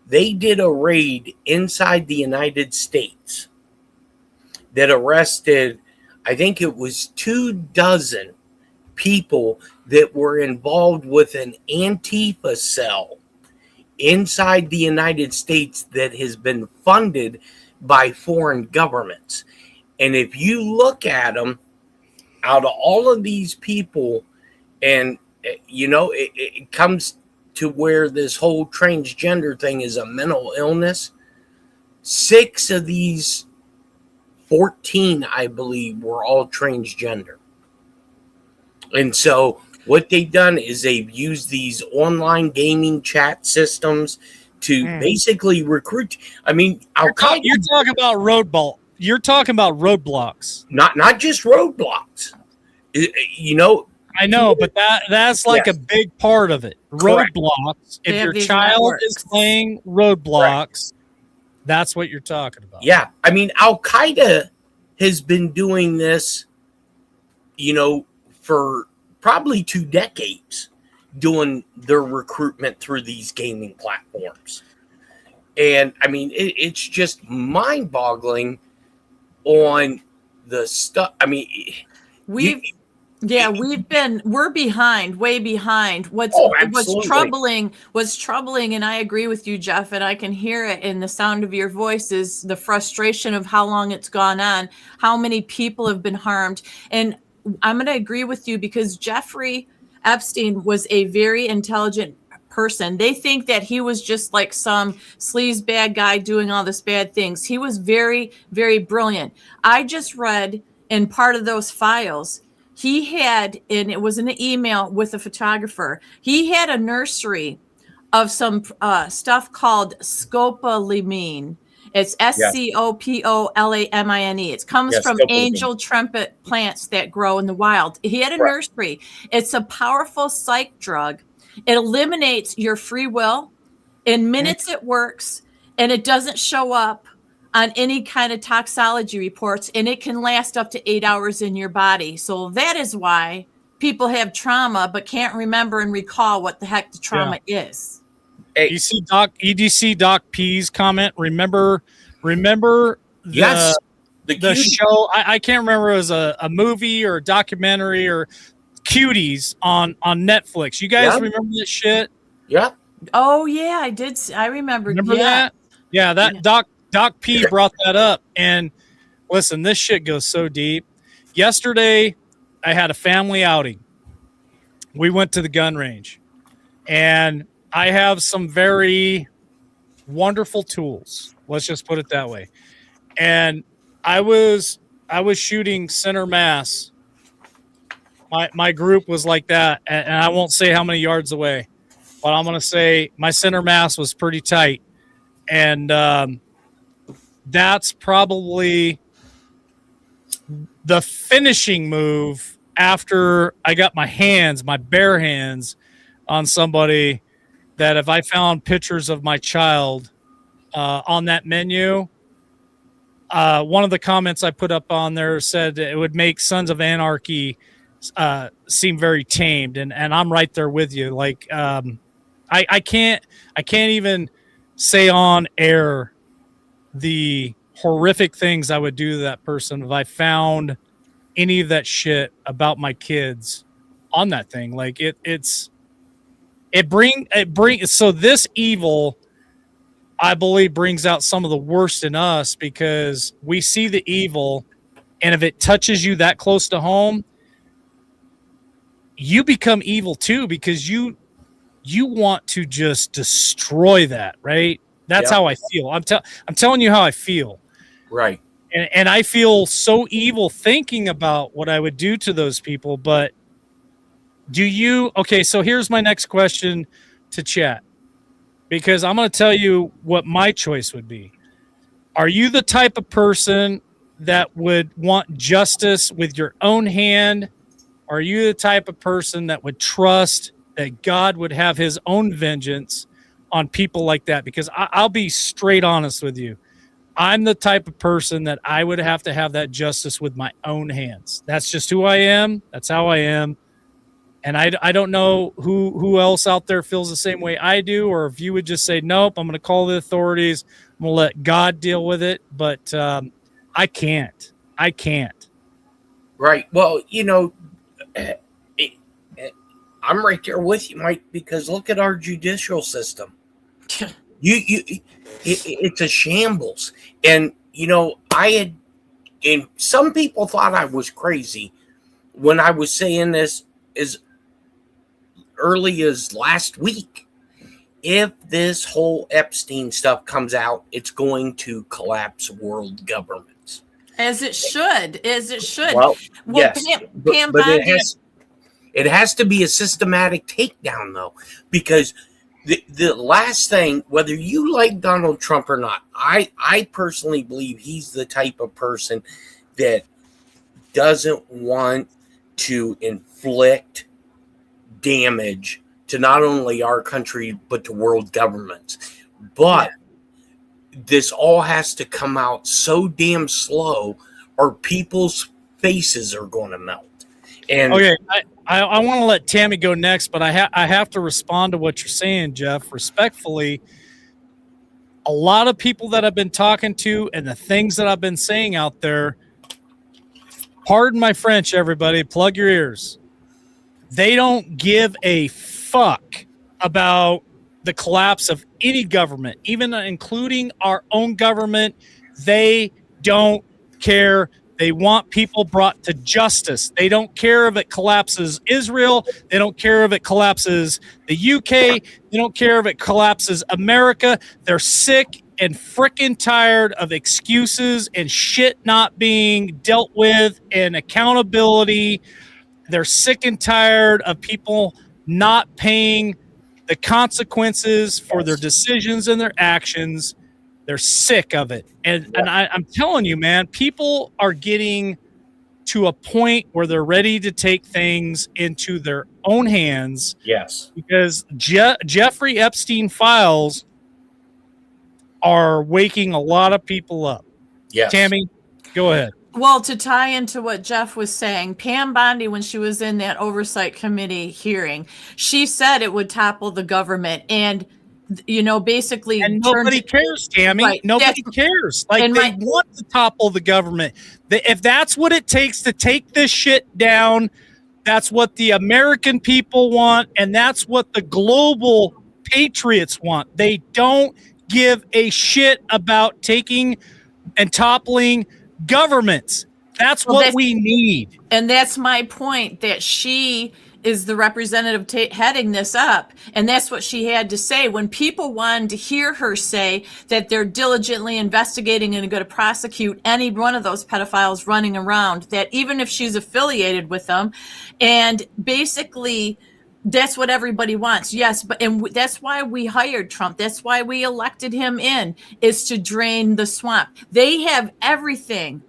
they did a raid inside the United States that arrested, I think it was 24 people that were involved with an Antifa cell inside the United States that has been funded by foreign governments. And if you look at them, out of all of these people, and it comes to where this whole transgender thing is a mental illness, 6 of these 14, I believe, were all transgender. And so what they've done is they've used these online gaming chat systems to basically recruit. I mean, you're talking about You're talking about roadblocks. Not just roadblocks. I know, but that's like a big part of it. Correct. Roadblocks. If your child is playing roadblocks, that's what you're talking about. Yeah. I mean, Al Qaeda has been doing this, for probably 2 decades, doing their recruitment through these gaming platforms. And I mean, it's just mind-boggling on the stuff. I mean, we're behind, way behind. What's troubling, and I agree with you, Jeff, and I can hear it in the sound of your voice, is the frustration of how long it's gone on, how many people have been harmed. And I'm going to agree with you, because Jeffrey Epstein was a very intelligent person. They think that he was just like some sleaze bad guy doing all this bad things. He was very, very brilliant. I just read in part of those files, he had, and it was in an email with a photographer, he had a nursery of some stuff called scopolamine. It's SCOPOLAMINE. It comes Yes, from scopolamine. angel trumpet plants that grow in the wild. He had a Right. nursery. It's a powerful psych drug. It eliminates your free will. In minutes it works, and it doesn't show up on any kind of toxology reports, and it can last up to 8 hours in your body. So that is why people have trauma but can't remember and recall what the heck the trauma is. Hey, EDC Doc P's comment. Remember yes, the cutie. show. I can't remember. It was a movie or a documentary or Cuties on Netflix. You guys Yeah. remember this shit? Yeah. Oh yeah, I did. I remember. Remember that? Yeah, that Yeah. Doc P brought that up. And listen, this shit goes so deep. Yesterday, I had a family outing. We went to the gun range, and I have some very wonderful tools. Let's just put it that way. And I was shooting center mass. My group was like that, and I won't say how many yards away, but I'm going to say my center mass was pretty tight. And that's probably the finishing move after I got my bare hands on somebody, that if I found pictures of my child on that menu, one of the comments I put up on there said it would make Sons of Anarchy seem very tamed. And I'm right there with you. Like, I can't even say on air the horrific things I would do to that person if I found any of that shit about my kids on that thing. Like it brings so this evil, I believe, brings out some of the worst in us, because we see the evil, and if it touches you that close to home, you become evil too, because you want to just destroy that, right? That's how I feel. I'm telling you how I feel. Right. And I feel so evil thinking about what I would do to those people. But okay, so here's my next question to chat, because I'm going to tell you what my choice would be. Are you the type of person that would want justice with your own hand? Are you the type of person that would trust that God would have his own vengeance on people like that? Because I'll be straight honest with you. I'm the type of person that I would have to have that justice with my own hands. That's just who I am. That's how I am. And I don't know who else out there feels the same way I do, or if you would just say, nope, I'm going to call the authorities. I'm going to let God deal with it. But I can't. Right. Well, I'm right there with you, Mike, because look at our judicial system. It's a shambles. And, and some people thought I was crazy when I was saying this as early as last week. If this whole Epstein stuff comes out, it's going to collapse world governments. As it should. Well, yes, Pam but it has to be a systematic takedown, though, because the last thing, whether you like Donald Trump or not, I personally believe he's the type of person that doesn't want to inflict damage to not only our country, but to world governments. But this all has to come out so damn slow, or people's faces are going to melt. And okay, I want to let Tammy go next, but I have to respond to what you're saying, Jeff, respectfully. A lot of people that I've been talking to and the things that I've been saying out there, pardon my French, everybody, plug your ears. They don't give a fuck about the collapse of any government, even including our own government. They don't care. They want people brought to justice. They don't care if it collapses Israel. They don't care if it collapses the UK. They don't care if it collapses America. They're sick and frickin' tired of excuses and shit not being dealt with and accountability. They're sick and tired of people not paying the consequences for their decisions and their actions. They're sick of it. And I'm telling you, man, people are getting to a point where they're ready to take things into their own hands. Yes. Because Jeffrey Epstein files are waking a lot of people up. Yes. Tammy, go ahead. Well, to tie into what Jeff was saying, Pam Bondi, when she was in that oversight committee hearing, she said it would topple the government. And, basically. And nobody cares, Tammy. Right. Nobody cares. Like, they want to topple the government. If that's what it takes to take this shit down, that's what the American people want. And that's what the global patriots want. They don't give a shit about taking and toppling governments. That's what we need. And that's my point, that she is the representative heading this up. And that's what she had to say. When people wanted to hear her say that they're diligently investigating and going to prosecute any one of those pedophiles running around, that even if she's affiliated with them, and basically that's what everybody wants. Yes, and that's why we hired Trump. That's why we elected him in, is to drain the swamp. They have everything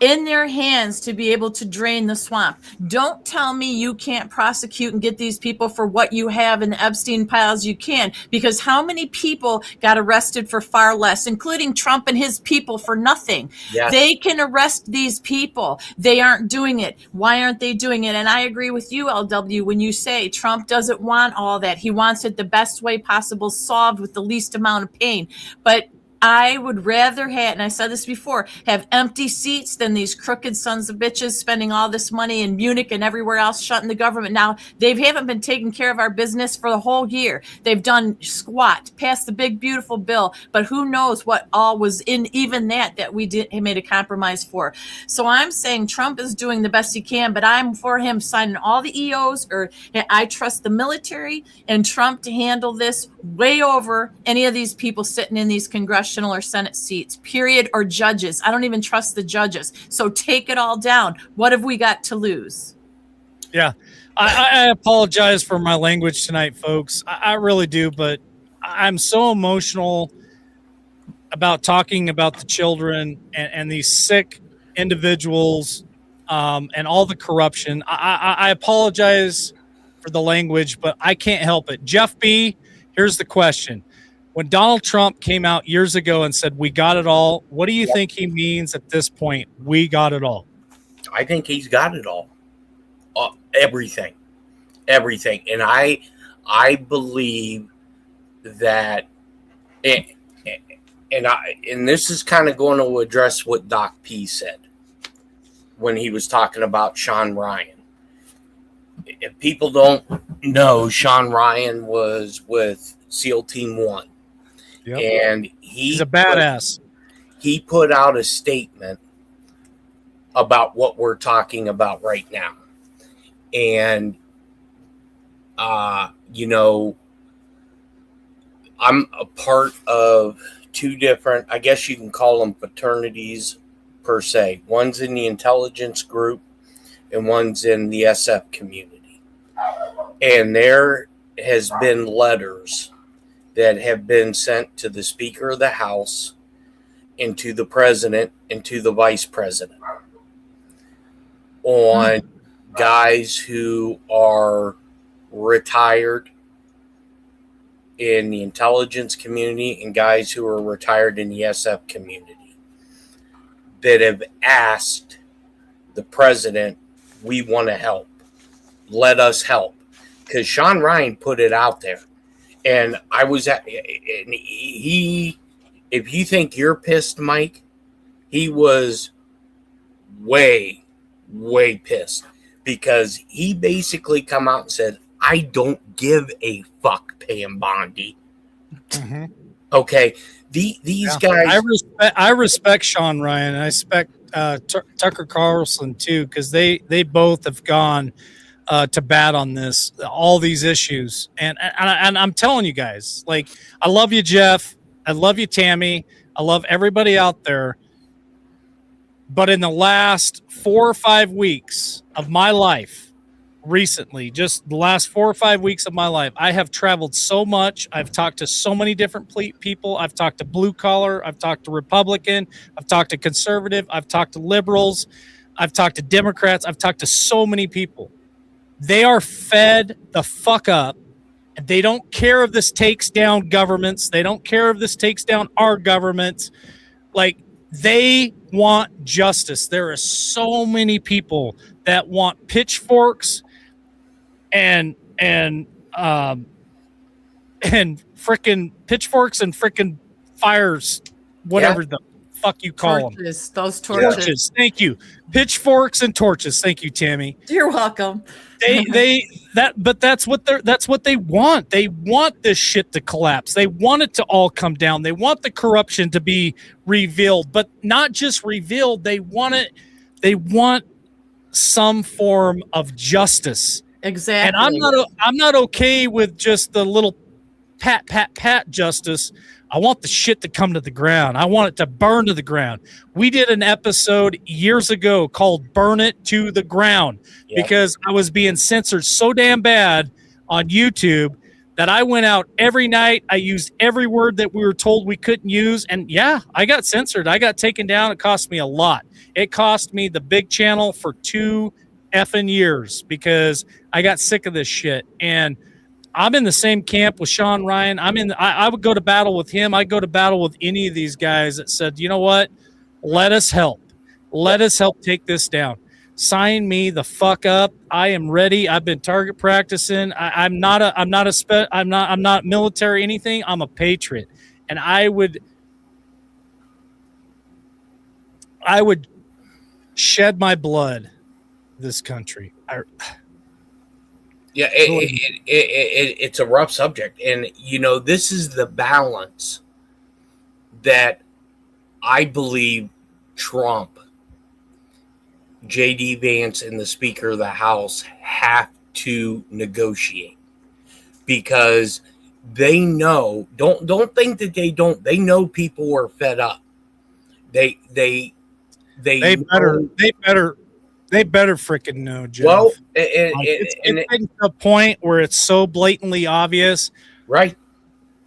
in their hands to be able to drain the swamp. Don't tell me you can't prosecute and get these people for what you have in the Epstein piles. You can, because how many people got arrested for far less, including Trump and his people, for nothing? Yes. They can arrest these people. They aren't doing it. Why aren't they doing it? And I agree with you, LW, when you say Trump doesn't want all that. He wants it the best way possible, solved with the least amount of pain. But I would rather have, and I said this before, have empty seats than these crooked sons of bitches spending all this money in Munich and everywhere else, shutting the government. Now, they haven't been taking care of our business for the whole year. They've done squat, passed the big, beautiful bill, but who knows what all was in even that we made a compromise for. So I'm saying Trump is doing the best he can, but I'm for him signing all the EOs, or I trust the military and Trump to handle this way over any of these people sitting in these congressional or Senate seats, period, or judges. I don't even trust the judges. So take it all down. What have we got to lose? Yeah. I apologize for my language tonight, folks. I really do, but I'm so emotional about talking about the children and these sick individuals and all the corruption. I apologize for the language, but I can't help it. Jeff B., here's the question. When Donald Trump came out years ago and said, we got it all, what do you think he means at this point? We got it all. I think he's got it all. Everything. And I believe that, and this is kind of going to address what Doc P said when he was talking about Sean Ryan. If people don't know, Sean Ryan was with SEAL Team 1. Yep. And he's a badass. He put out a statement about what we're talking about right now. And, I'm a part of two different, I guess you can call them fraternities per se. One's in the intelligence group and one's in the SF community. And there has been letters that have been sent to the Speaker of the House and to the President and to the Vice President on guys who are retired in the intelligence community and guys who are retired in the SF community that have asked the President, we want to help. Let us help. Because Sean Ryan put it out there. And I was at, and he, if you think you're pissed, Mike, he was way, way pissed because he basically come out and said, I don't give a fuck, Pam Bondi. Mm-hmm. Okay. These guys. I respect Sean Ryan. And I respect Tucker Carlson too, because they both have gone to bat on this, all these issues. And I'm telling you guys, like, I love you, Jeff. I love you, Tammy. I love everybody out there. But in the last 4 or 5 weeks of my life, recently, just the last 4 or 5 weeks of my life. I have traveled so much. I've talked to so many different people. I've talked to blue collar. I've talked to Republican. I've talked to conservative. I've talked to liberals. I've talked to Democrats. I've talked to so many people. They are fed the fuck up. And they don't care if this takes down governments. They don't care if this takes down our government. Like, they want justice. There are so many people that want pitchforks and freaking pitchforks and freaking fires, whatever the fuck you call torches, them. Those torches. Torches. Thank you. Pitchforks and torches. Thank you, Tammy. You're welcome. But that's what they want. They want this shit to collapse. They want it to all come down. They want the corruption to be revealed, but not just revealed. They want some form of justice. Exactly. And I'm not okay with just the little pat justice. I want the shit to come to the ground. I want it to burn to the ground. We did an episode years ago called Burn It to the Ground because I was being censored so damn bad on YouTube that I went out every night. I used every word that we were told we couldn't use. And yeah, I got censored. I got taken down. It cost me a lot. It cost me the big channel for 2 effing years because I got sick of this shit. And I'm in the same camp with Sean Ryan. I would go to battle with him. I'd go to battle with any of these guys that said, you know what? Let us help. Let us help take this down. Sign me the fuck up. I am ready. I've been target practicing. I'm not military anything. I'm a patriot. And I would shed my blood this country. Yeah, it's a rough subject. And, you know, this is the balance that I believe Trump, J.D. Vance, and the Speaker of the House have to negotiate. Because they know, don't think that they don't. They know people are fed up. They better freaking know, Jeff. Well, it's getting to a point where it's so blatantly obvious, right?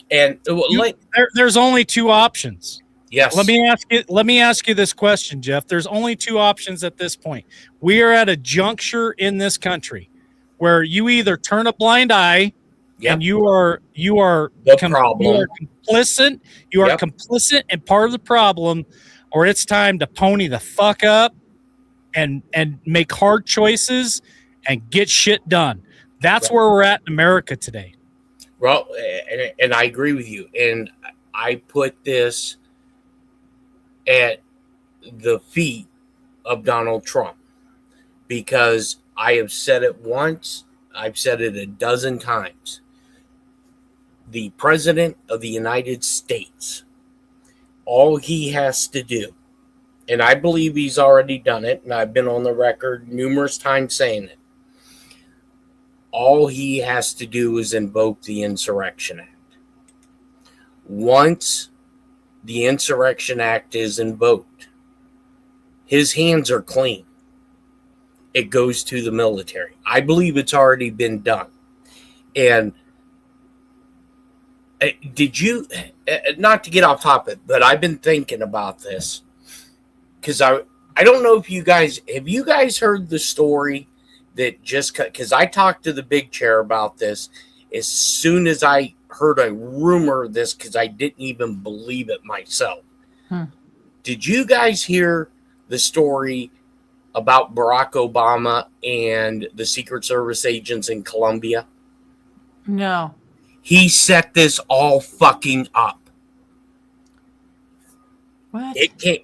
And there's only 2 options. Yes. Let me ask you this question, Jeff. There's only 2 options at this point. We are at a juncture in this country where you either turn a blind eye and you are complicit. You are complicit and part of the problem, or it's time to pony the fuck up and make hard choices and get shit done. That's where we're at in America today. Well, and I agree with you. And I put this at the feet of Donald Trump because I have said it once. I've said it a dozen times. The President of the United States, all he has to do, and I believe he's already done it, and I've been on the record numerous times saying it. All he has to do is invoke the Insurrection Act. Once the Insurrection Act is invoked, his hands are clean. It goes to the military. I believe it's already been done. And did you, not to get off topic, but I've been thinking about this. Because I don't know if you guys heard the story that just because I talked to the big chair about this as soon as I heard a rumor of this because I didn't even believe it myself. Did you guys hear the story about Barack Obama and the Secret Service agents in Colombia? No. He set this all fucking up. What?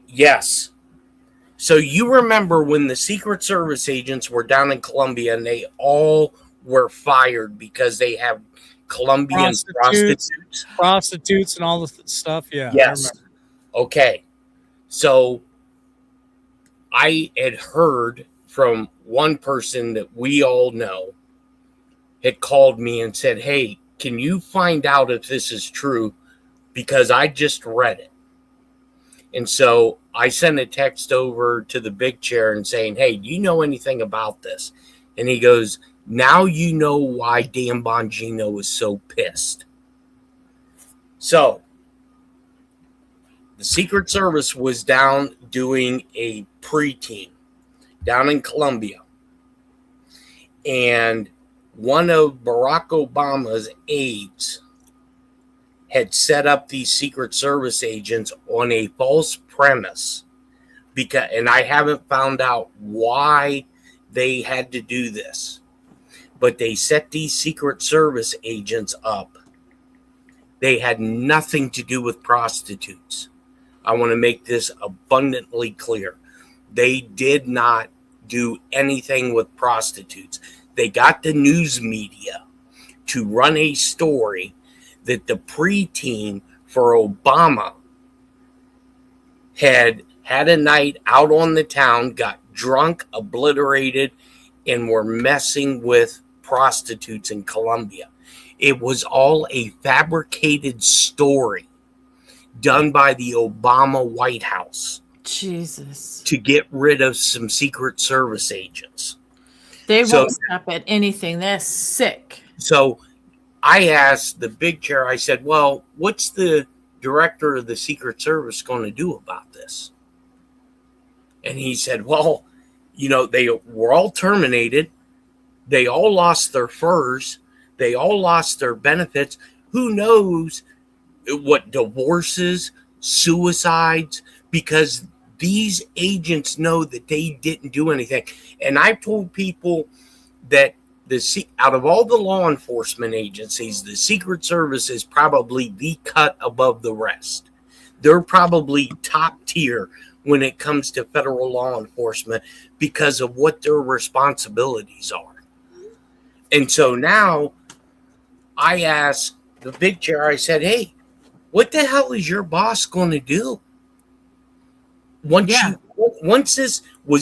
Yes. So you remember when the Secret Service agents were down in Colombia and they all were fired because they have Colombian prostitutes and all the stuff. Yeah. Yes. Okay. So I had heard from one person that we all know had called me and said, "Hey, can you find out if this is true? Because I just read it." And so I sent a text over to the big chair and saying, "Hey, do you know anything about this?" And he goes, Now you know why Dan Bongino is so pissed. So, the Secret Service was down doing a pre-team down in Colombia. And one of Barack Obama's aides had set up these Secret Service agents on a false premise. And I haven't found out why they had to do this. But they set these Secret Service agents up. They had nothing to do with prostitutes. I want to make this abundantly clear. They did not do anything with prostitutes. They got the news media to run a story that the pre-team for Obama had a night out on the town, got drunk, obliterated, and were messing with prostitutes in Colombia. It was all a fabricated story done by the Obama White House. Jesus. To get rid of some Secret Service agents. They won't stop at anything. That's sick. So I asked the big chair, I said, well, what's the director of the Secret Service going to do about this? And he said, well, they were all terminated. They all lost their furs. They all lost their benefits. Who knows what divorces, suicides, because these agents know that they didn't do anything. And I've told people that out of all the law enforcement agencies, the Secret Service is probably the cut above the rest. They're probably top tier when it comes to federal law enforcement because of what their responsibilities are. And so now I asked the big chair, I said, hey, what the hell is your boss going to do? Was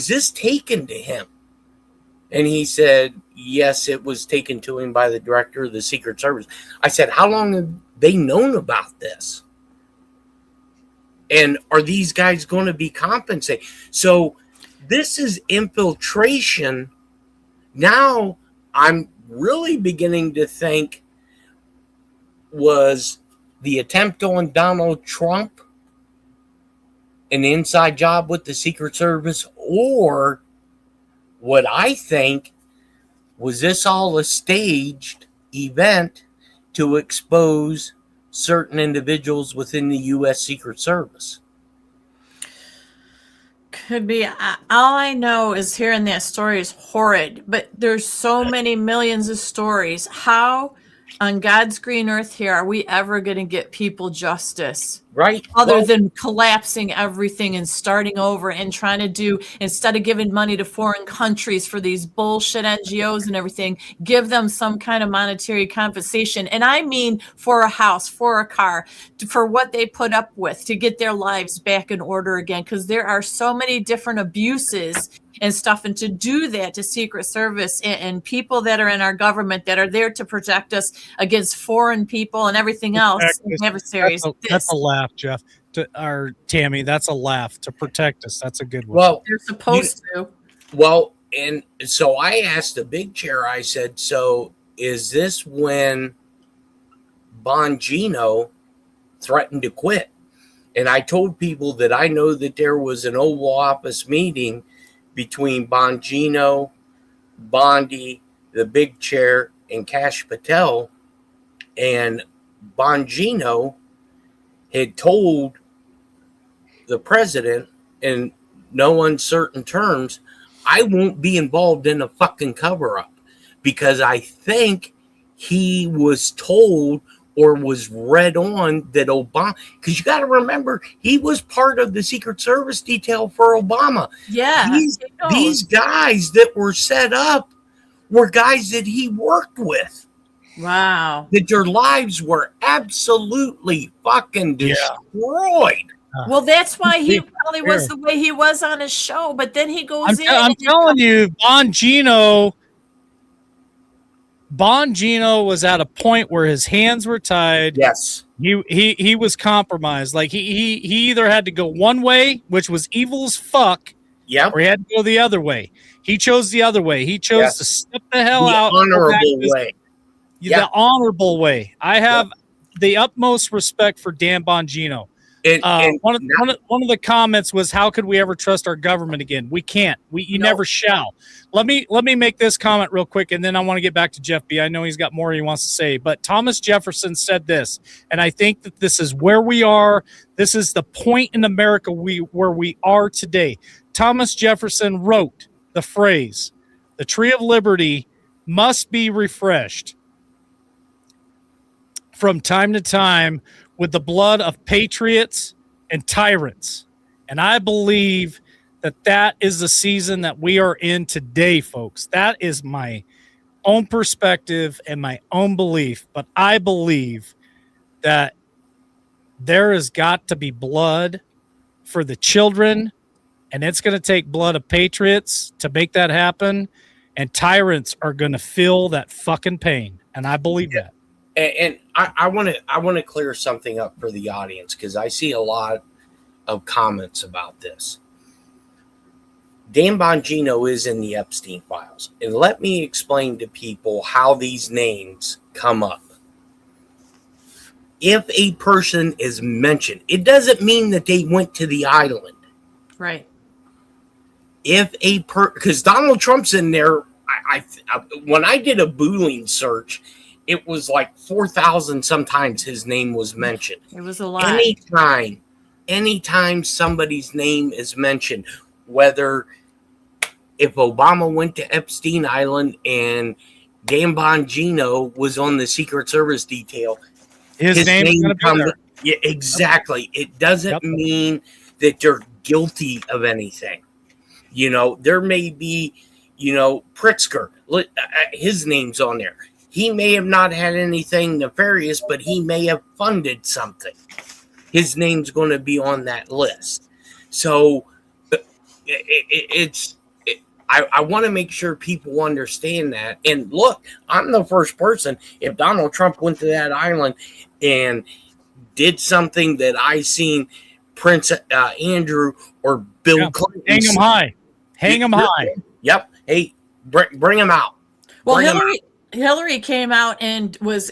this taken to him? And he said, yes, it was taken to him by the director of the Secret Service. I said, how long have they known about this? And are these guys going to be compensated? So this is infiltration. Now I'm really beginning to think, was the attempt on Donald Trump an inside job with the Secret Service, or what I think was this all a staged event to expose certain individuals within the U.S. Secret Service? Could be. All I know is hearing that story is horrid, but there's so many millions of stories. How on God's green earth here are we ever going to get people justice? Right. Other than collapsing everything and starting over and trying to do, instead of giving money to foreign countries for these bullshit NGOs and everything, give them some kind of monetary compensation. And I mean for a house, for a car, for what they put up with to get their lives back in order again. Because there are so many different abuses and stuff, and to do that to Secret Service and people that are in our government that are there to protect us against foreign people and everything else, adversaries. That's a laugh, Jeff. Tammy, that's a laugh. To protect us, that's a good one. Well, they're supposed to. Well, and so I asked the big chair, I said, so is this when Bongino threatened to quit? And I told people that I know that there was an Oval Office meeting between Bongino, Bondi, the big chair, and Kash Patel. And Bongino had told the president in no uncertain terms, I won't be involved in a fucking cover-up, because I think he was told or was read on that Obama, because you got to remember, he was part of the Secret Service detail for Obama. Yeah. These guys that were set up were guys that he worked with. Wow. That their lives were absolutely fucking destroyed. Well, that's why he probably was the way he was on his show. But then he goes in. I'm telling you, Bongino was at a point where his hands were tied. Yes. He was compromised. Like he either had to go one way, which was evil as fuck, Yep. or he had to go the other way. He chose the other way. He chose to step the hell out. The honorable way. The honorable way. I have the utmost respect for Dan Bongino. One of the comments was, "How could we ever trust our government again?" We can't. You never shall. Let me make this comment real quick, and then I want to get back to Jeff B. I know he's got more he wants to say, but Thomas Jefferson said this, and I think that this is where we are. This is the point in America where we are today. Thomas Jefferson wrote the phrase, "The tree of liberty must be refreshed from time to time with the blood of patriots and tyrants." And I believe that is the season that we are in today, folks. That is my own perspective and my own belief. But I believe that there has got to be blood for the children, and it's going to take blood of patriots to make that happen. And tyrants are going to feel that fucking pain. And I believe that. And I want to clear something up for the audience, because I see a lot of comments about this. Dan Bongino is in the Epstein files. And let me explain to people how these names come up. If a person is mentioned, it doesn't mean that they went to the island. Right. Because Donald Trump's in there, I when I did a Boolean search, it was like 4,000 sometimes his name was mentioned. It was a lot. Anytime somebody's name is mentioned, whether if Obama went to Epstein Island and Dan Bongino was on the Secret Service detail, his name comes. Yeah, exactly. It doesn't mean that they're guilty of anything. There may be, Pritzker, his name's on there. He may have not had anything nefarious, but he may have funded something. His name's going to be on that list. So I want to make sure people understand that. And look, I'm the first person. If Donald Trump went to that island and did something that I seen Prince Andrew or Bill Clinton, hang him high. Yep. Hey, bring him out. Well, Hillary came out and was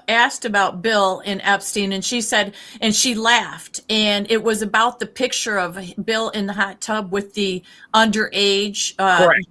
asked about Bill and Epstein, and she said, and she laughed, and it was about the picture of Bill in the hot tub with the underage. Correct.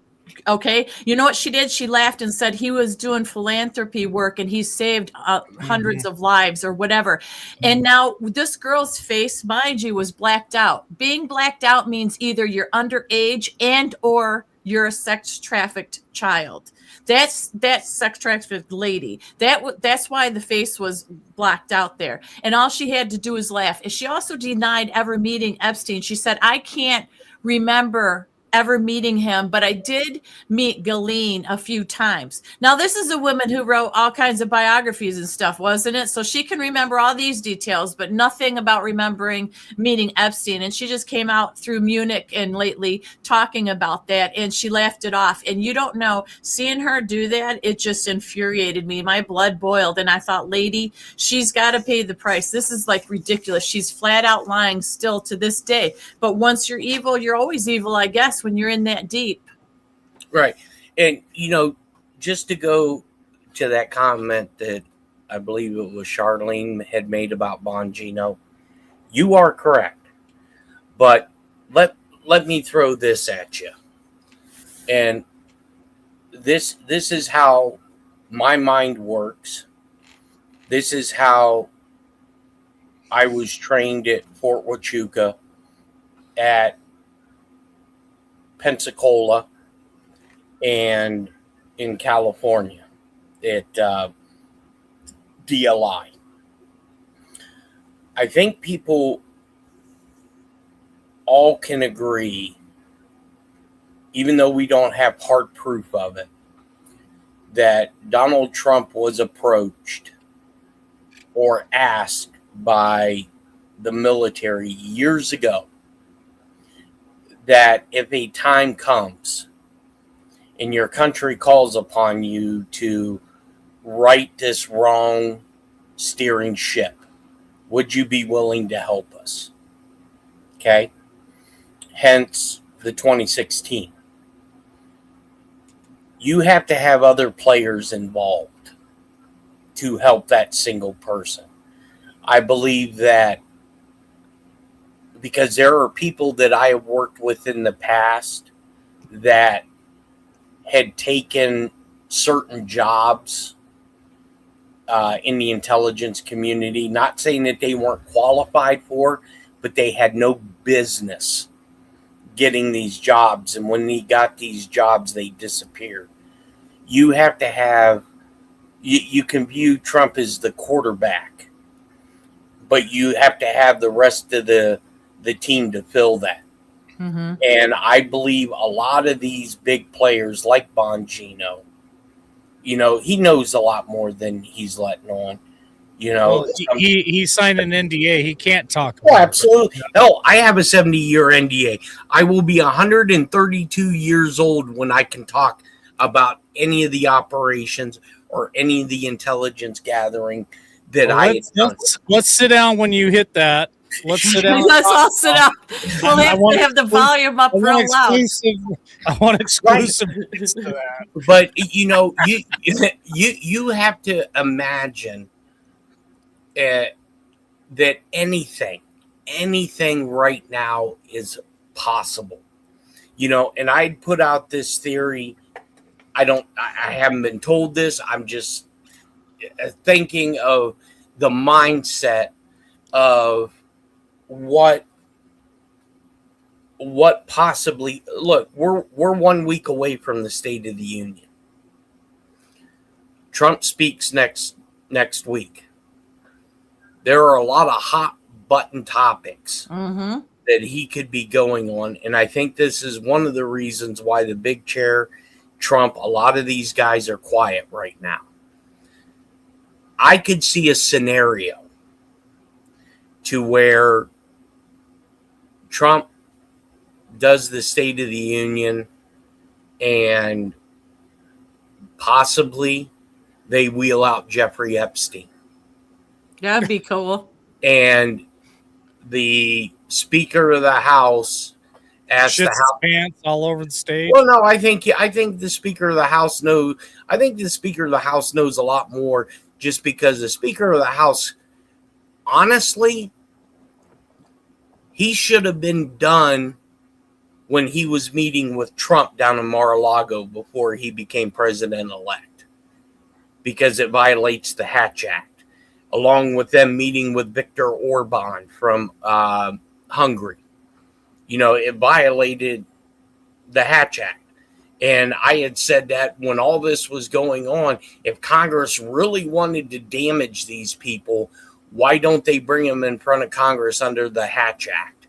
Okay. You know what she did? She laughed and said he was doing philanthropy work and he saved hundreds of lives or whatever. And now this girl's face, mind you, was blacked out. Being blacked out means either you're underage and or you're a sex trafficked child. That's sex trafficked lady. That's why the face was blacked out there. And all she had to do was laugh. And she also denied ever meeting Epstein. She said, I can't remember ever meeting him, but I did meet Ghislaine a few times. Now, this is a woman who wrote all kinds of biographies and stuff, wasn't it? So she can remember all these details, but nothing about remembering meeting Epstein. And she just came out through Munich and lately talking about that, and she laughed it off. And you don't know, seeing her do that, it just infuriated me. My blood boiled, and I thought, lady, she's got to pay the price. This is like ridiculous. She's flat out lying still to this day. But once you're evil, you're always evil, I guess, when you're in that deep. Right. And, just to go to that comment that I believe it was Charlene had made about Bongino, you are correct. But let me throw this at you. And this is how my mind works. This is how I was trained at Fort Huachuca, at Pensacola, and in California at DLI. I think people all can agree, even though we don't have hard proof of it, that Donald Trump was approached or asked by the military years ago that if a time comes and your country calls upon you to right this wrong steering ship, would you be willing to help us? Okay. Hence the 2016. You have to have other players involved to help that single person. I believe that because there are people that I have worked with in the past that had taken certain jobs in the intelligence community, not saying that they weren't qualified for, but they had no business getting these jobs. And when they got these jobs, they disappeared. You have to have, you can view Trump as the quarterback, but you have to have the rest of the team to fill that. Mm-hmm. And I believe a lot of these big players like Bongino, he knows a lot more than he's letting on. Well, he signed an NDA. He can't talk Oh, about absolutely. Hell, I have a 70-year NDA. I will be 132 years old when I can talk about any of the operations or any of the intelligence gathering that let's sit down when you hit that. Let's sit down. Let's all sit down. We'll have the volume up real loud. I want exclusive rights to that. But you have to imagine that anything right now is possible. And I'd put out this theory. I haven't been told this. I'm just thinking of the mindset of what possibly, look, we're 1 week away from the State of the Union. Trump speaks next week. There are a lot of hot button topics Mm-hmm. that he could be going on. And I think this is one of the reasons why the big chair, Trump, a lot of these guys are quiet right now. I could see a scenario to where Trump does the State of the Union and possibly they wheel out Jeffrey Epstein. That'd be cool. And the Speaker of the House asked the House pants all over the stage. Well, no, I think the Speaker of the House knows. I think the Speaker of the House knows a lot more, just because the Speaker of the House, honestly, he should have been done when he was meeting with Trump down in Mar-a-Lago before he became president-elect, because it violates the Hatch Act, along with them meeting with Viktor Orban from Hungary. It violated the Hatch Act. And I had said that when all this was going on, if Congress really wanted to damage these people, why don't they bring them in front of Congress under the Hatch Act?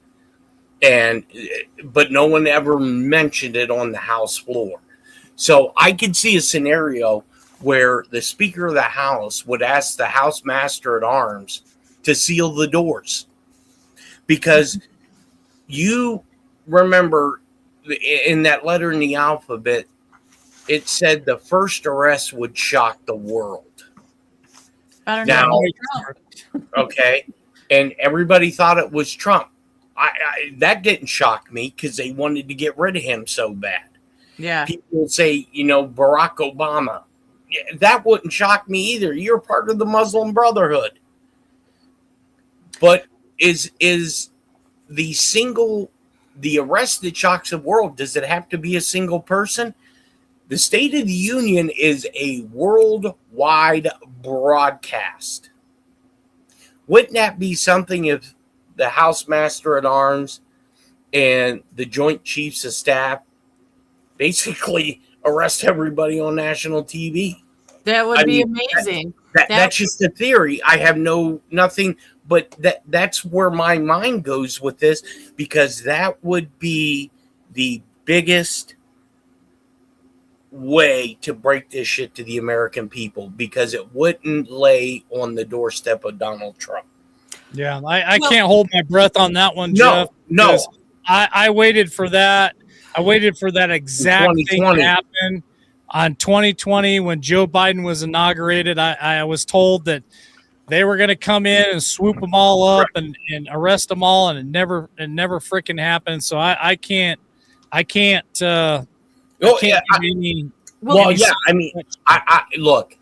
But no one ever mentioned it on the House floor. So I could see a scenario where the Speaker of the House would ask the House Master at Arms to seal the doors. Because you remember in that letter in the alphabet, it said the first arrest would shock the world. Okay, and everybody thought it was Trump. That didn't shock me because they wanted to get rid of him so bad. Yeah. People say, Barack Obama. Yeah, that wouldn't shock me either. You're part of the Muslim Brotherhood. But is the arrest that shocks the world, does it have to be a single person? The State of the Union is a worldwide broadcast. Wouldn't that be something if the House Master at Arms and the Joint Chiefs of Staff basically arrest everybody on national TV? That would be amazing. That's just a theory. I have nothing, but that's where my mind goes with this, because that would be the biggest way to break this shit to the American people, because it wouldn't lay on the doorstep of Donald Trump. Yeah, I can't hold my breath on that one, Jeff. No. I waited for that. I waited for that exact thing to happen on 2020 when Joe Biden was inaugurated. I was told that they were going to come in and swoop them all up and arrest them all, and it never freaking happened. So I can't I can't. Oh I yeah. can't give any. Well, any yeah. I mean, I look.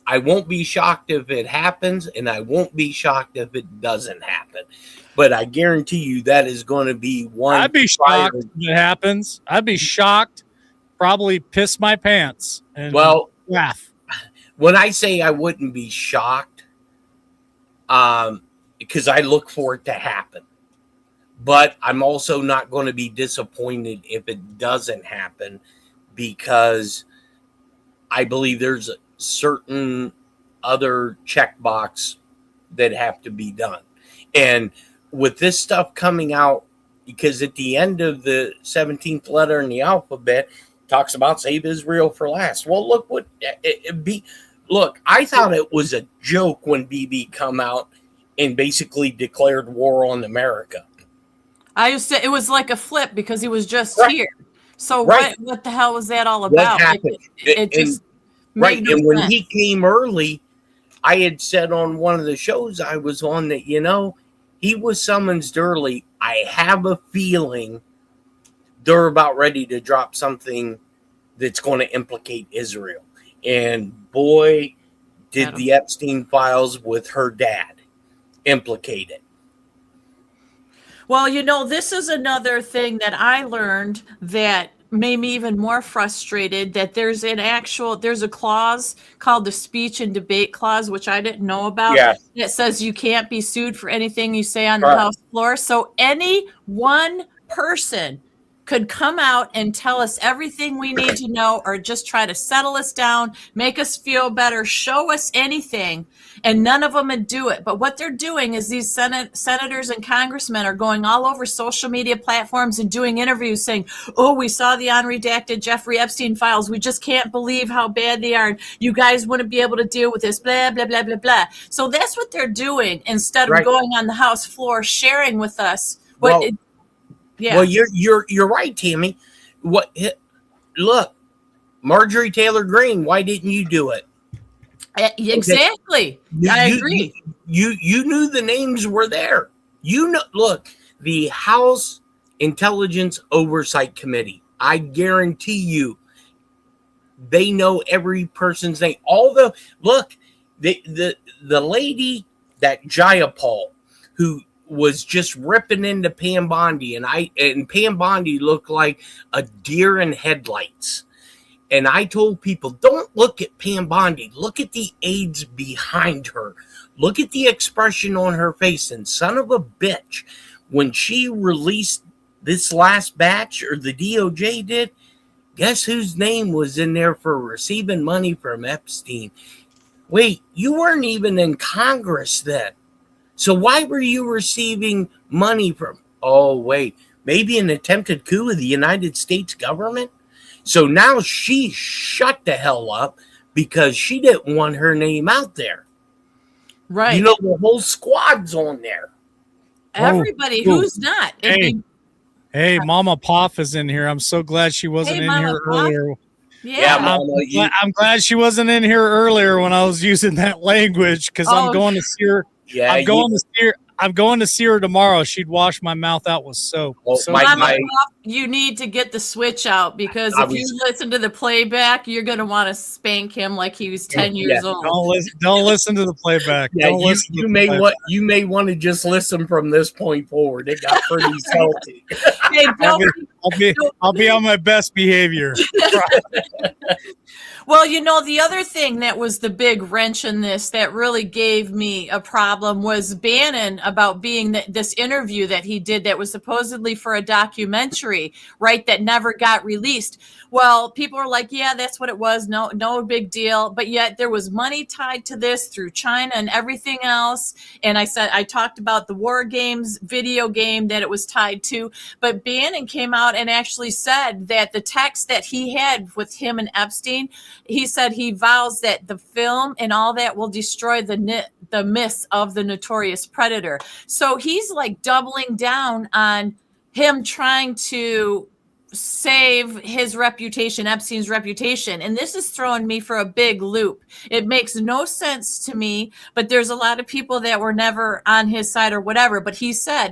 I won't be shocked if it happens, and I won't be shocked if it doesn't happen. But I guarantee you that is going to be one. I'd be shocked if it happens. I'd be shocked. Probably piss my pants and laugh. When I say I wouldn't be shocked, because I look for it to happen, but I'm also not going to be disappointed if it doesn't happen, because I believe there's a certain other checkbox that have to be done. And with this stuff coming out, because at the end of the 17th letter in the alphabet talks about save Israel for last. Well, look what it be. Look, I thought it was a joke when Bibi come out and basically declared war on America. I used to, it was like a flip because he was just Right. here. So Right. what the hell was that all about? What happened? It just Right. made no And when sense. he came early, I had said on one of the shows I was on that, he was summoned early. I have a feeling they're about ready to drop something that's going to implicate Israel. And boy, did the Epstein files with her dad implicate it. Well, this is another thing that I learned that made me even more frustrated, that there's a clause called the speech and debate clause, which I didn't know about. Yeah. It says you can't be sued for anything you say on the Right. House floor. So any one person could come out and tell us everything we need to know, or just try to settle us down, make us feel better, show us anything, and none of them would do it. But what they're doing is these senators and congressmen are going all over social media platforms and doing interviews saying, oh, we saw the unredacted Jeffrey Epstein files. We just can't believe how bad they are. And you guys wouldn't be able to deal with this, blah, blah, blah, blah, blah. So that's what they're doing instead of Right. going on the House floor, sharing with us Well, you're right, Tammy. Look, Marjorie Taylor Greene, why didn't you do it? Exactly. I agree. You knew the names were there. Look, the House Intelligence Oversight Committee, I guarantee you, they know every person's name. The lady, that Jayapal, who was just ripping into Pam Bondi, and Pam Bondi looked like a deer in headlights. And I told people, don't look at Pam Bondi. Look at the aides behind her. Look at the expression on her face. And son of a bitch, when she released this last batch, or the DOJ did, guess whose name was in there for receiving money from Epstein? Wait, you weren't even in Congress then. So why were you receiving money from? Oh, wait, maybe an attempted coup of the United States government? So now she shut the hell up because she didn't want her name out there. Right. The whole squad's on there. Everybody who's not. Hey, Mama Poff is in here. I'm so glad she wasn't in here earlier. Yeah, Mama, I'm glad she wasn't in here earlier when I was using that language, because I'm going to see her. Yeah, I'm going to see her tomorrow. She'd wash my mouth out with soap. Oh, So you need to get the switch out, because if you listen to the playback, you're going to want to spank him like he was 10 years old. Don't listen to the playback. Yeah, Don't listen to the playback. You may want to just listen from this point forward. It got pretty salty. Hey, I'll be on my best behavior. Well, the other thing that was the big wrench in this that really gave me a problem was Bannon, about being this interview that he did that was supposedly for a documentary, right, that never got released. Well, people are like, yeah, that's what it was. No big deal. But yet there was money tied to this through China and everything else. And I talked about the War Games video game that it was tied to. But Bannon came out and actually said that the text that he had with him and Epstein, he said he vows that the film and all that will destroy the myths of the notorious predator. So he's like doubling down on him trying to save his reputation, Epstein's reputation. And this is throwing me for a big loop. It makes no sense to me, but there's a lot of people that were never on his side or whatever. But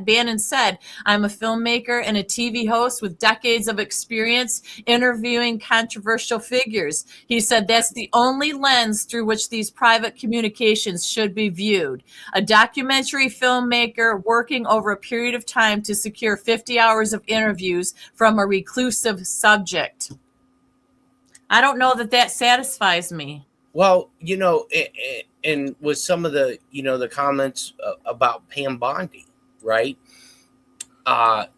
Bannon said, I'm a filmmaker and a TV host with decades of experience interviewing controversial figures. He said that's the only lens through which these private communications should be viewed. A documentary filmmaker working over a period of time to secure 50 hours of interviews from a reclusive subject. I don't know that satisfies me. Well, and with some of the, the comments about Pam Bondi, right? I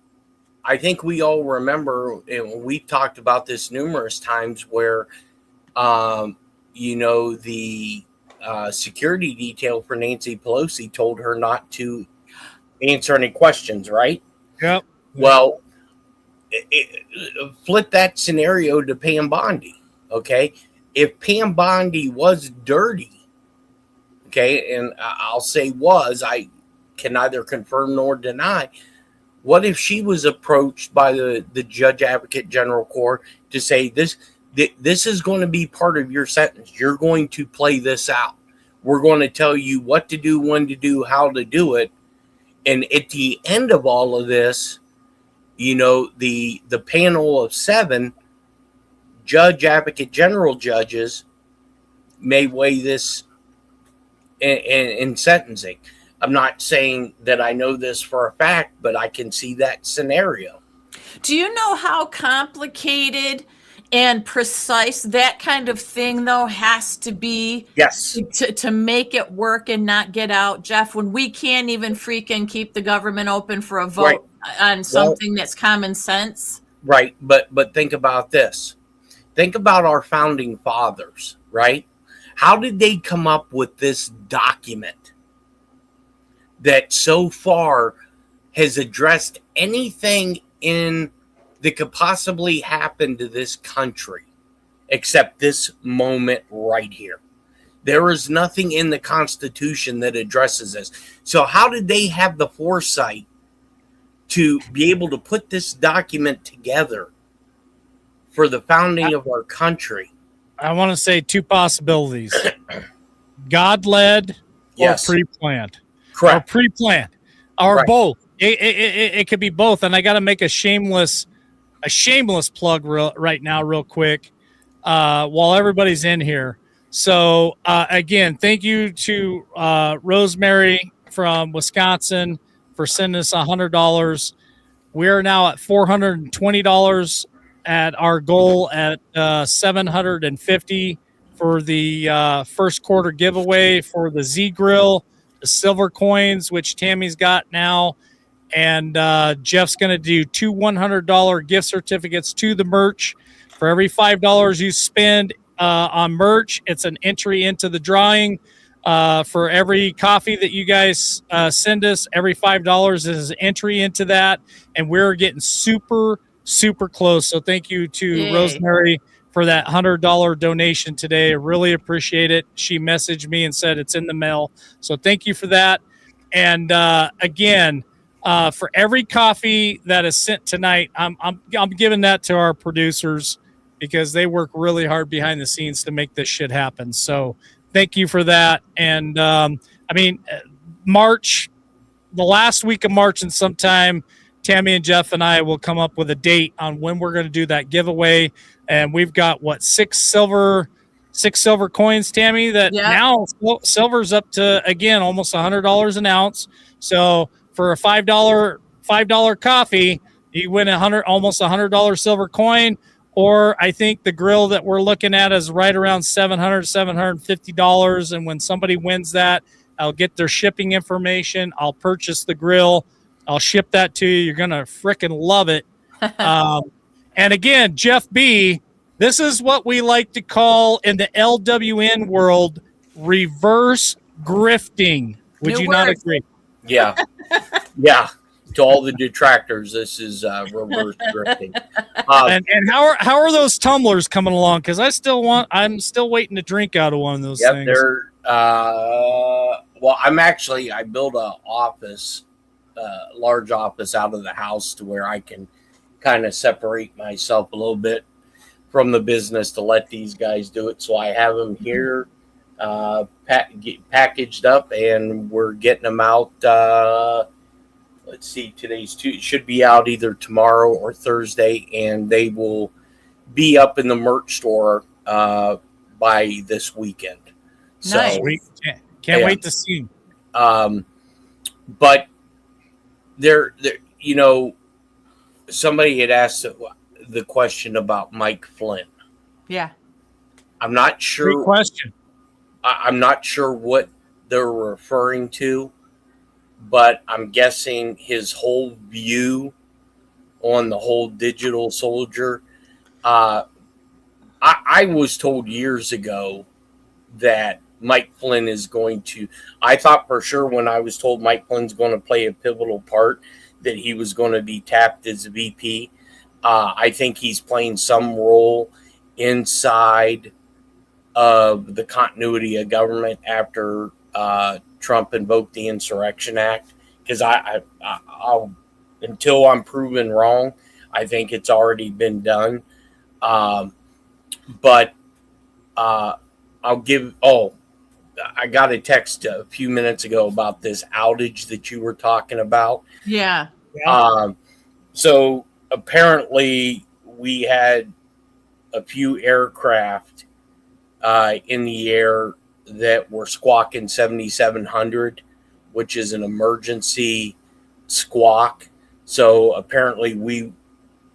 think we all remember, and we've talked about this numerous times, where, the security detail for Nancy Pelosi told her not to answer any questions, right? Yep. Well, flip that scenario to Pam Bondi, okay? If Pam Bondi was dirty, okay, and I'll say was, I can neither confirm nor deny, what if she was approached by the Judge Advocate General Court to say, this is going to be part of your sentence. You're going to play this out. We're going to tell you what to do, when to do, how to do it. And at the end of all of this, the panel of 7 Judge Advocate General judges may weigh this in sentencing. I'm not saying that I know this for a fact, but I can see that scenario. Do you know how complicated and precise that kind of thing, though, has to be? Yes. To make it work and not get out, Jeff, when we can't even freaking keep the government open for a vote on something that's common sense? Right. But think about this. Think about our founding fathers, right? How did they come up with this document that so far has addressed anything that could possibly happen to this country except this moment right here? There is nothing in the Constitution that addresses this. So how did they have the foresight to be able to put this document together for the founding of our country? I want to say 2 possibilities. God-led or pre-planned. Correct. Or pre-planned. Or both. It could be both. And I got to make a shameless plug right now real quick while everybody's in here. So, again, thank you to Rosemary from Wisconsin for sending us $100. We are now at $420 at our goal at $750 for the first quarter giveaway for the Z Grill, the silver coins, which Tammy's got now. And Jeff's going to do 2 $100 gift certificates to the merch. For every $5 you spend on merch, it's an entry into the drawing. For every coffee that you guys send us, every $5 is an entry into that. And we're getting super close. So thank you to Rosemary for that $100 donation today. I really appreciate it. She messaged me and said it's in the mail. So thank you for that. And again, for every coffee that is sent tonight, I'm giving that to our producers because they work really hard behind the scenes to make this shit happen. So thank you for that. And March, the last week of March, and sometime Tammy and Jeff and I will come up with a date on when we're going to do that giveaway. And we've got 6 silver coins, Tammy, that now silver's up to, again, almost $100 an ounce. So for a $5 coffee, you win almost $100 silver coin. Or I think the grill that we're looking at is right around $750. And when somebody wins that, I'll get their shipping information. I'll purchase the grill. I'll ship that to you. You're going to frickin' love it. And again, Jeff B., this is what we like to call in the LWN world reverse grifting. Would you not agree? Yeah. Yeah. To all the detractors, this is reverse grifting. And how are those tumblers coming along? Because I'm still waiting to drink out of one of those things. They're well, I built a office, large office out of the house to where I can kind of separate myself a little bit from the business to let these guys do it. So I have them here packaged up, and we're getting them out. Let's see, today's Tuesday. It should be out either tomorrow or Thursday, and they will be up in the merch store by this weekend. Nice. So Can't wait to see them. But there, somebody had asked the question about Mike Flynn. Yeah. I'm not sure. Great question. I'm not sure what they're referring to, but I'm guessing his whole view on the whole digital soldier. I was told years ago that Mike Flynn is going to. I thought for sure when I was told Mike Flynn's going to play a pivotal part that he was going to be tapped as a VP. I think he's playing some role inside of the continuity of government after Trump invoked the Insurrection Act. Because I'll until I'm proven wrong, I think it's already been done. But I'll give. Oh, I got a text a few minutes ago about this outage that you were talking about. Yeah. So apparently we had a few aircraft in the air that were squawking 7,700, which is an emergency squawk. So apparently we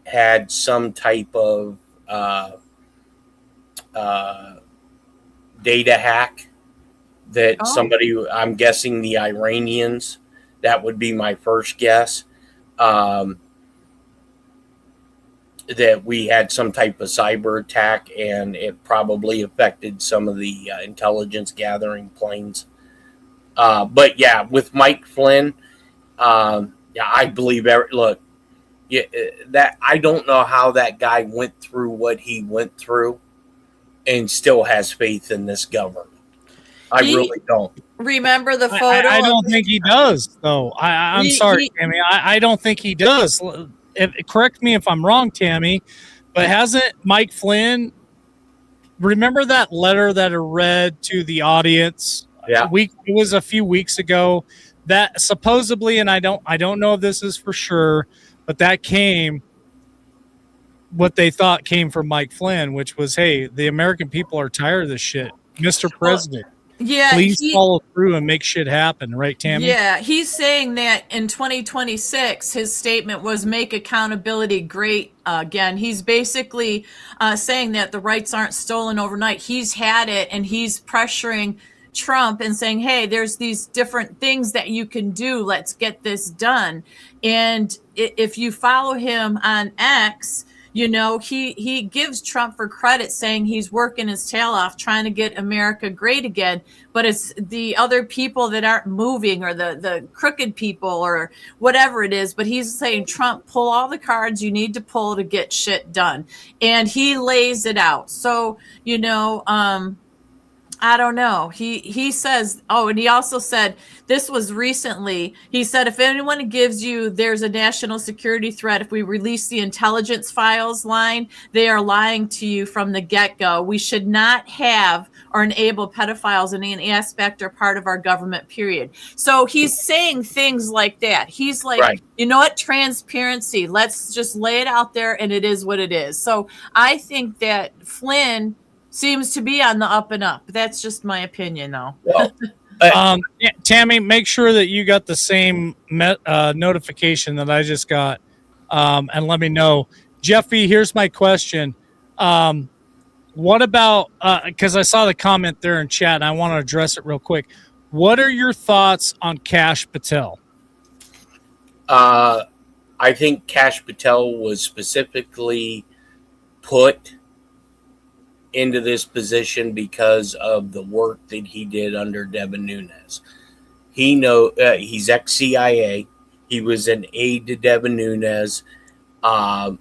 had some type of data hack that somebody, I'm guessing the Iranians, that would be my first guess, that we had some type of cyber attack, and it probably affected some of the intelligence gathering planes. But yeah, with Mike Flynn, I believe that I don't know how that guy went through what he went through and still has faith in this government. I really don't. Remember the photo? I don't think he does, though. I'm sorry, Tammy. I don't think he does. Correct me if I'm wrong, Tammy, but hasn't Mike Flynn, remember that letter that I read to the audience? Yeah. It was a few weeks ago that supposedly, and I don't know if this is for sure, but that came, what they thought came from Mike Flynn, which was, hey, the American people are tired of this shit. Mr. President. Yeah, please follow through and make shit happen, right, Tammy? Yeah, he's saying that in 2026, his statement was make accountability great again. He's basically saying that the rights aren't stolen overnight. He's had it, and he's pressuring Trump and saying, hey, there's these different things that you can do. Let's get this done. And if you follow him on X, he gives Trump for credit, saying he's working his tail off trying to get America great again. But it's the other people that aren't moving, or the crooked people, or whatever it is. But he's saying, Trump, pull all the cards you need to pull to get shit done. And he lays it out. So, I don't know. He says, and he also said, this was recently, he said, if anyone gives you there's a national security threat, if we release the intelligence files line, they are lying to you from the get-go. We should not have or enable pedophiles in any aspect or part of our government, period. So he's saying things like that. He's like, right. You know what? Transparency. Let's just lay it out there, and it is what it is. So I think that Flynn seems to be on the up and up. That's just my opinion, though. Well, Tammy, make sure that you got the same notification that I just got, and let me know. Jeffy, here's my question. What about, because I saw the comment there in chat, and I want to address it real quick. What are your thoughts on Kash Patel? I think Kash Patel was specifically put into this position because of the work that he did under Devin Nunes. He's ex-CIA. He was an aide to Devin Nunes. I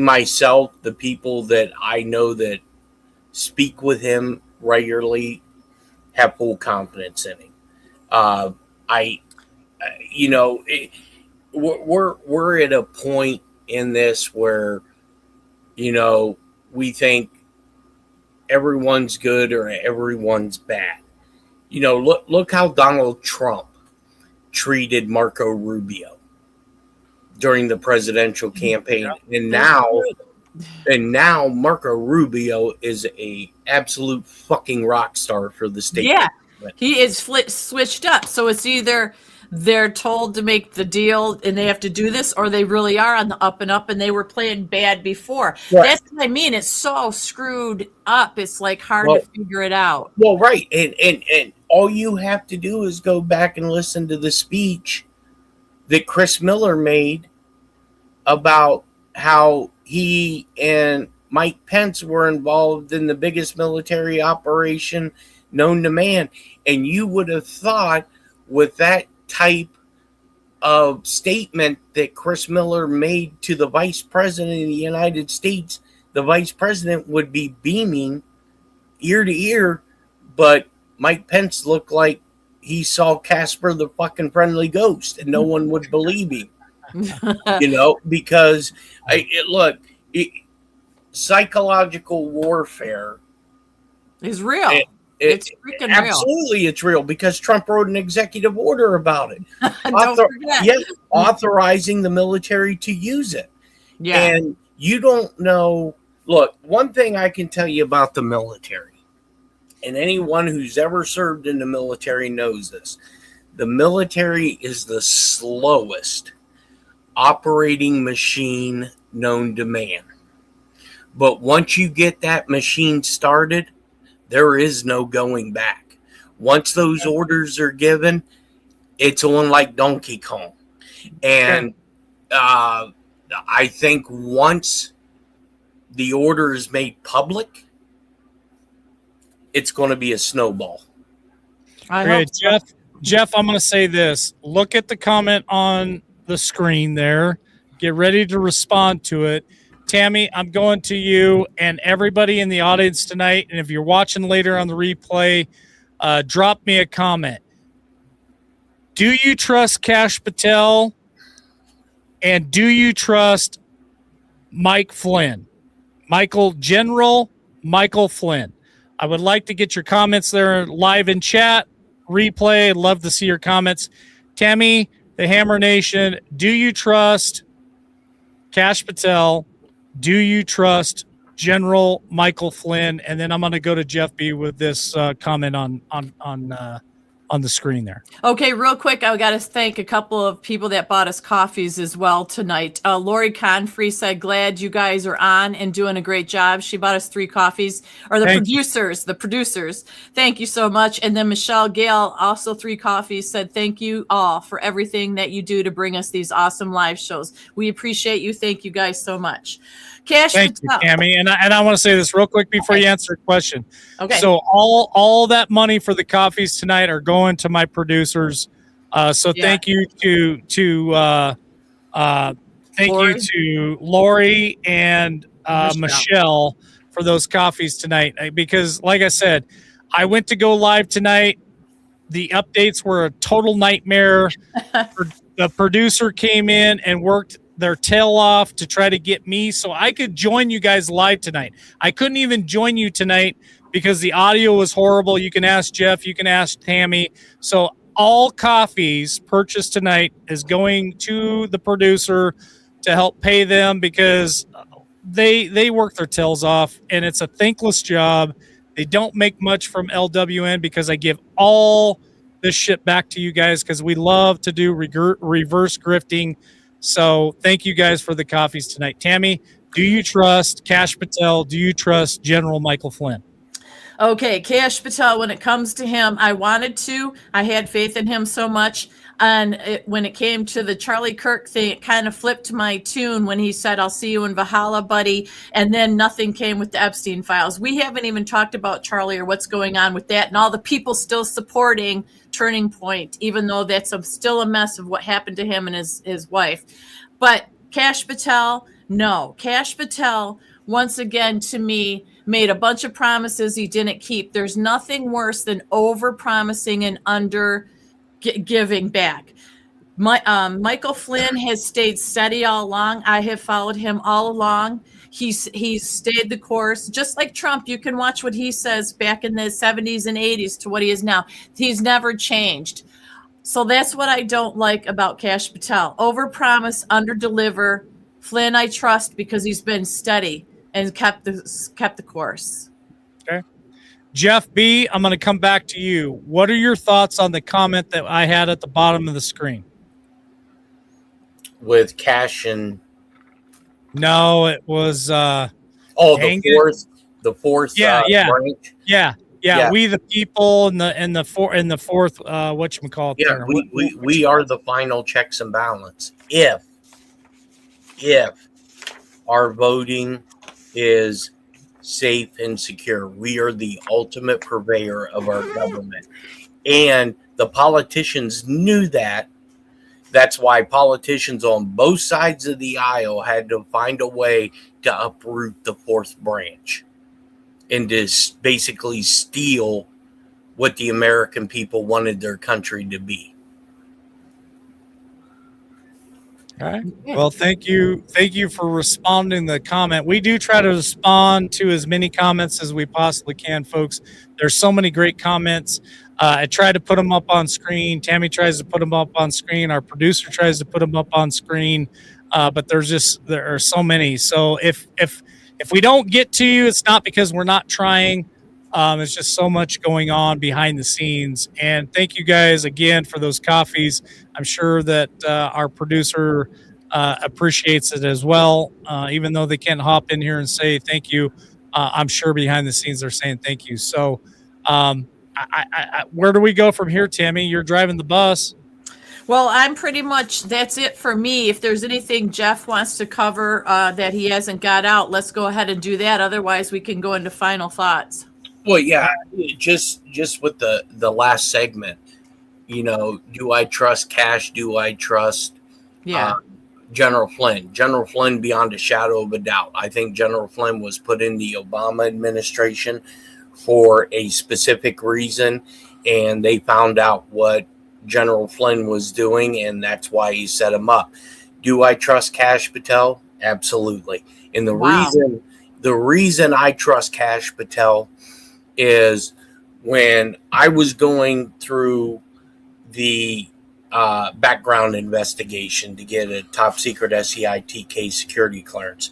myself, the people that I know that speak with him regularly, have full confidence in him. we're at a point in this where, you know, we think everyone's good or everyone's bad. You know, look how Donald Trump treated Marco Rubio during the presidential campaign, and now Marco Rubio is a absolute fucking rock star for the state. Yeah, he is switched up. So it's either they're told to make the deal and they have to do this, or they really are on the up and up and they were playing bad before. Right. That's what I mean. It's so screwed up. It's like hard to figure it out. Well, right. And all you have to do is go back and listen to the speech that Chris Miller made about how he and Mike Pence were involved in the biggest military operation known to man. And you would have thought with that type of statement that Chris Miller made to the vice president of the United States, the vice president would be beaming ear to ear, but Mike Pence looked like he saw Casper the fucking Friendly Ghost, and no one would believe him. You know, because psychological warfare is real. It's freaking absolutely real. It's real because Trump wrote an executive order about it. Don't forget. Yeah, authorizing the military to use it. Yeah. And you don't know. Look, one thing I can tell you about the military, and anyone who's ever served in the military knows this. The military is the slowest operating machine known to man. But once you get that machine started, there is no going back. Once those orders are given, it's on like Donkey Kong. And I think once the order is made public, it's going to be a snowball. Okay, Jeff, I'm going to say this. Look at the comment on the screen there. Get ready to respond to it. Tammy, I'm going to you and everybody in the audience tonight. And if you're watching later on the replay, drop me a comment. Do you trust Kash Patel? And do you trust Mike Flynn? General Michael Flynn. I would like to get your comments there live in chat, replay. I'd love to see your comments. Tammy, the Hammer Nation, do you trust Kash Patel? Do you trust General Michael Flynn? And then I'm going to go to Jeff B with this comment on the screen there. Okay, real quick, I got to thank a couple of people that bought us coffees as well tonight. Lori Confrey said, glad you guys are on and doing a great job. She bought us 3 coffees, or the producers. Thank you so much. And then Michelle Gale, also 3 coffees, said, thank you all for everything that you do to bring us these awesome live shows. We appreciate you. Thank you guys so much. Thank you, Tammy. And I want to say this real quick before you answer a question. Okay. So all that money for the coffees tonight are going to my producers. Thank you to Lori and Michelle for those coffees tonight. Because like I said, I went to go live tonight. The updates were a total nightmare. The producer came in and worked their tail off to try to get me so I could join you guys live tonight. I couldn't even join you tonight because the audio was horrible. You can ask Jeff, you can ask Tammy. So all coffees purchased tonight is going to the producer to help pay them because they work their tails off and it's a thankless job. They don't make much from LWN because I give all this shit back to you guys because we love to do reverse grifting. So thank you guys for the coffees tonight. Tammy, do you trust Kash Patel? Do you trust General Michael Flynn? Okay, Kash Patel, when it comes to him, I wanted to. I had faith in him so much. And when it came to the Charlie Kirk thing, it kind of flipped my tune when he said, I'll see you in Valhalla, buddy. And then nothing came with the Epstein files. We haven't even talked about Charlie or what's going on with that and all the people still supporting Turning Point, even though that's still a mess of what happened to him and his wife. But Kash Patel, no. Kash Patel, once again, to me, made a bunch of promises he didn't keep. There's nothing worse than over-promising and under giving back. Michael Flynn has stayed steady all along. I have followed him all along. He's stayed the course, just like Trump. You can watch what he says back in the 70s and 80s to what he is now. He's never changed. So that's what I don't like about Kash Patel. Overpromise, underdeliver. Flynn, I trust because he's been steady and kept the course. Okay. Jeff B., I'm going to come back to you. What are your thoughts on the comment that I had at the bottom of the screen? With Cash and No, it was the fourth Yeah. branch. Yeah. We the people and the fourth whatchamacallit Yeah, term. we are the final checks and balance. If our voting is safe and secure, we are the ultimate purveyor of our government. And the politicians knew that. That's why politicians on both sides of the aisle had to find a way to uproot the fourth branch and to basically steal what the American people wanted their country to be. All right. Well, thank you for responding to the comment. We do try to respond to as many comments as we possibly can, folks. There's so many great comments. I try to put them up on screen. Tammy tries to put them up on screen. Our producer tries to put them up on screen. But there are so many. So if we don't get to you, it's not because we're not trying. It's just so much going on behind the scenes. And thank you guys again for those coffees. I'm sure that our producer appreciates it as well. Even though they can't hop in here and say thank you, I'm sure behind the scenes they're saying thank you. So where do we go from here, Tammy? You're driving the bus. Well, that's it for me. If there's anything Jeff wants to cover that he hasn't got out, let's go ahead and do that. Otherwise, we can go into final thoughts. Well, yeah, just with the last segment, do I trust Cash? Do I trust General Flynn? General Flynn, beyond a shadow of a doubt. I think General Flynn was put in the Obama administration for a specific reason, and they found out what General Flynn was doing, and that's why he set him up. Do I trust Kash Patel? Absolutely. And the reason I trust Kash Patel is when I was going through the background investigation to get a top secret SEITK security clearance,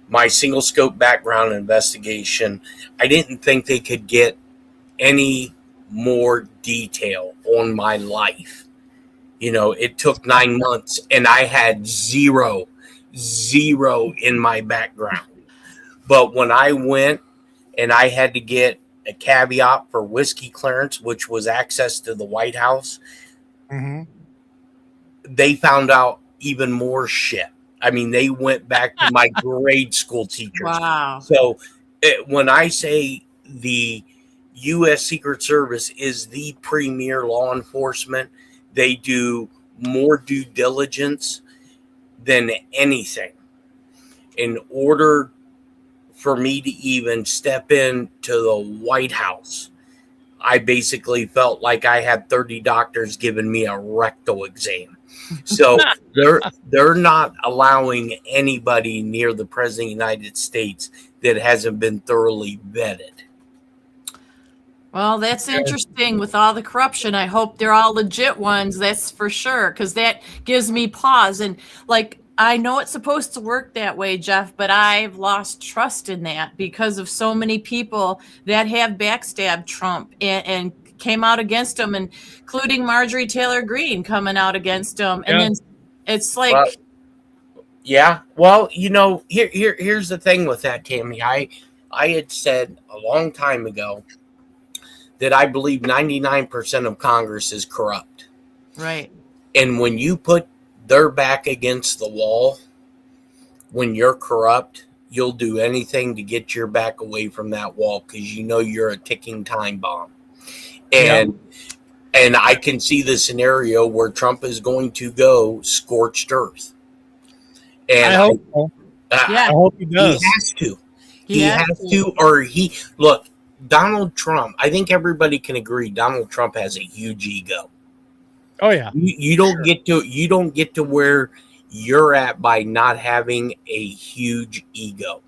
my single scope background investigation, I didn't think they could get any more detail on my life. It took 9 months and I had zero in my background. But when I went and I had to get a caveat for whiskey clearance, which was access to the White House, they found out even more shit. I mean, they went back to my grade school teachers. Wow. So when I say the U.S. Secret Service is the premier law enforcement, they do more due diligence than anything. In order for me to even step into the White House, I basically felt like I had 30 doctors giving me a rectal exam. So they're not allowing anybody near the President of the United States that hasn't been thoroughly vetted. Well, that's interesting with all the corruption. I hope they're all legit ones. That's for sure, because that gives me pause. And I know it's supposed to work that way, Jeff, but I've lost trust in that because of so many people that have backstabbed Trump and came out against him, including Marjorie Taylor Greene coming out against him. And then it's like... Well, here's the thing with that, Tammy. I had said a long time ago that I believe 99% of Congress is corrupt. Right. And when you put their back against the wall, when you're corrupt, you'll do anything to get your back away from that wall because you're a ticking time bomb. And I can see the scenario where Trump is going to go scorched earth. And I hope so. I hope he does. He has to. He has to. Look, Donald Trump, I think everybody can agree Donald Trump has a huge ego. Oh yeah. You don't get to where you're at by not having a huge ego.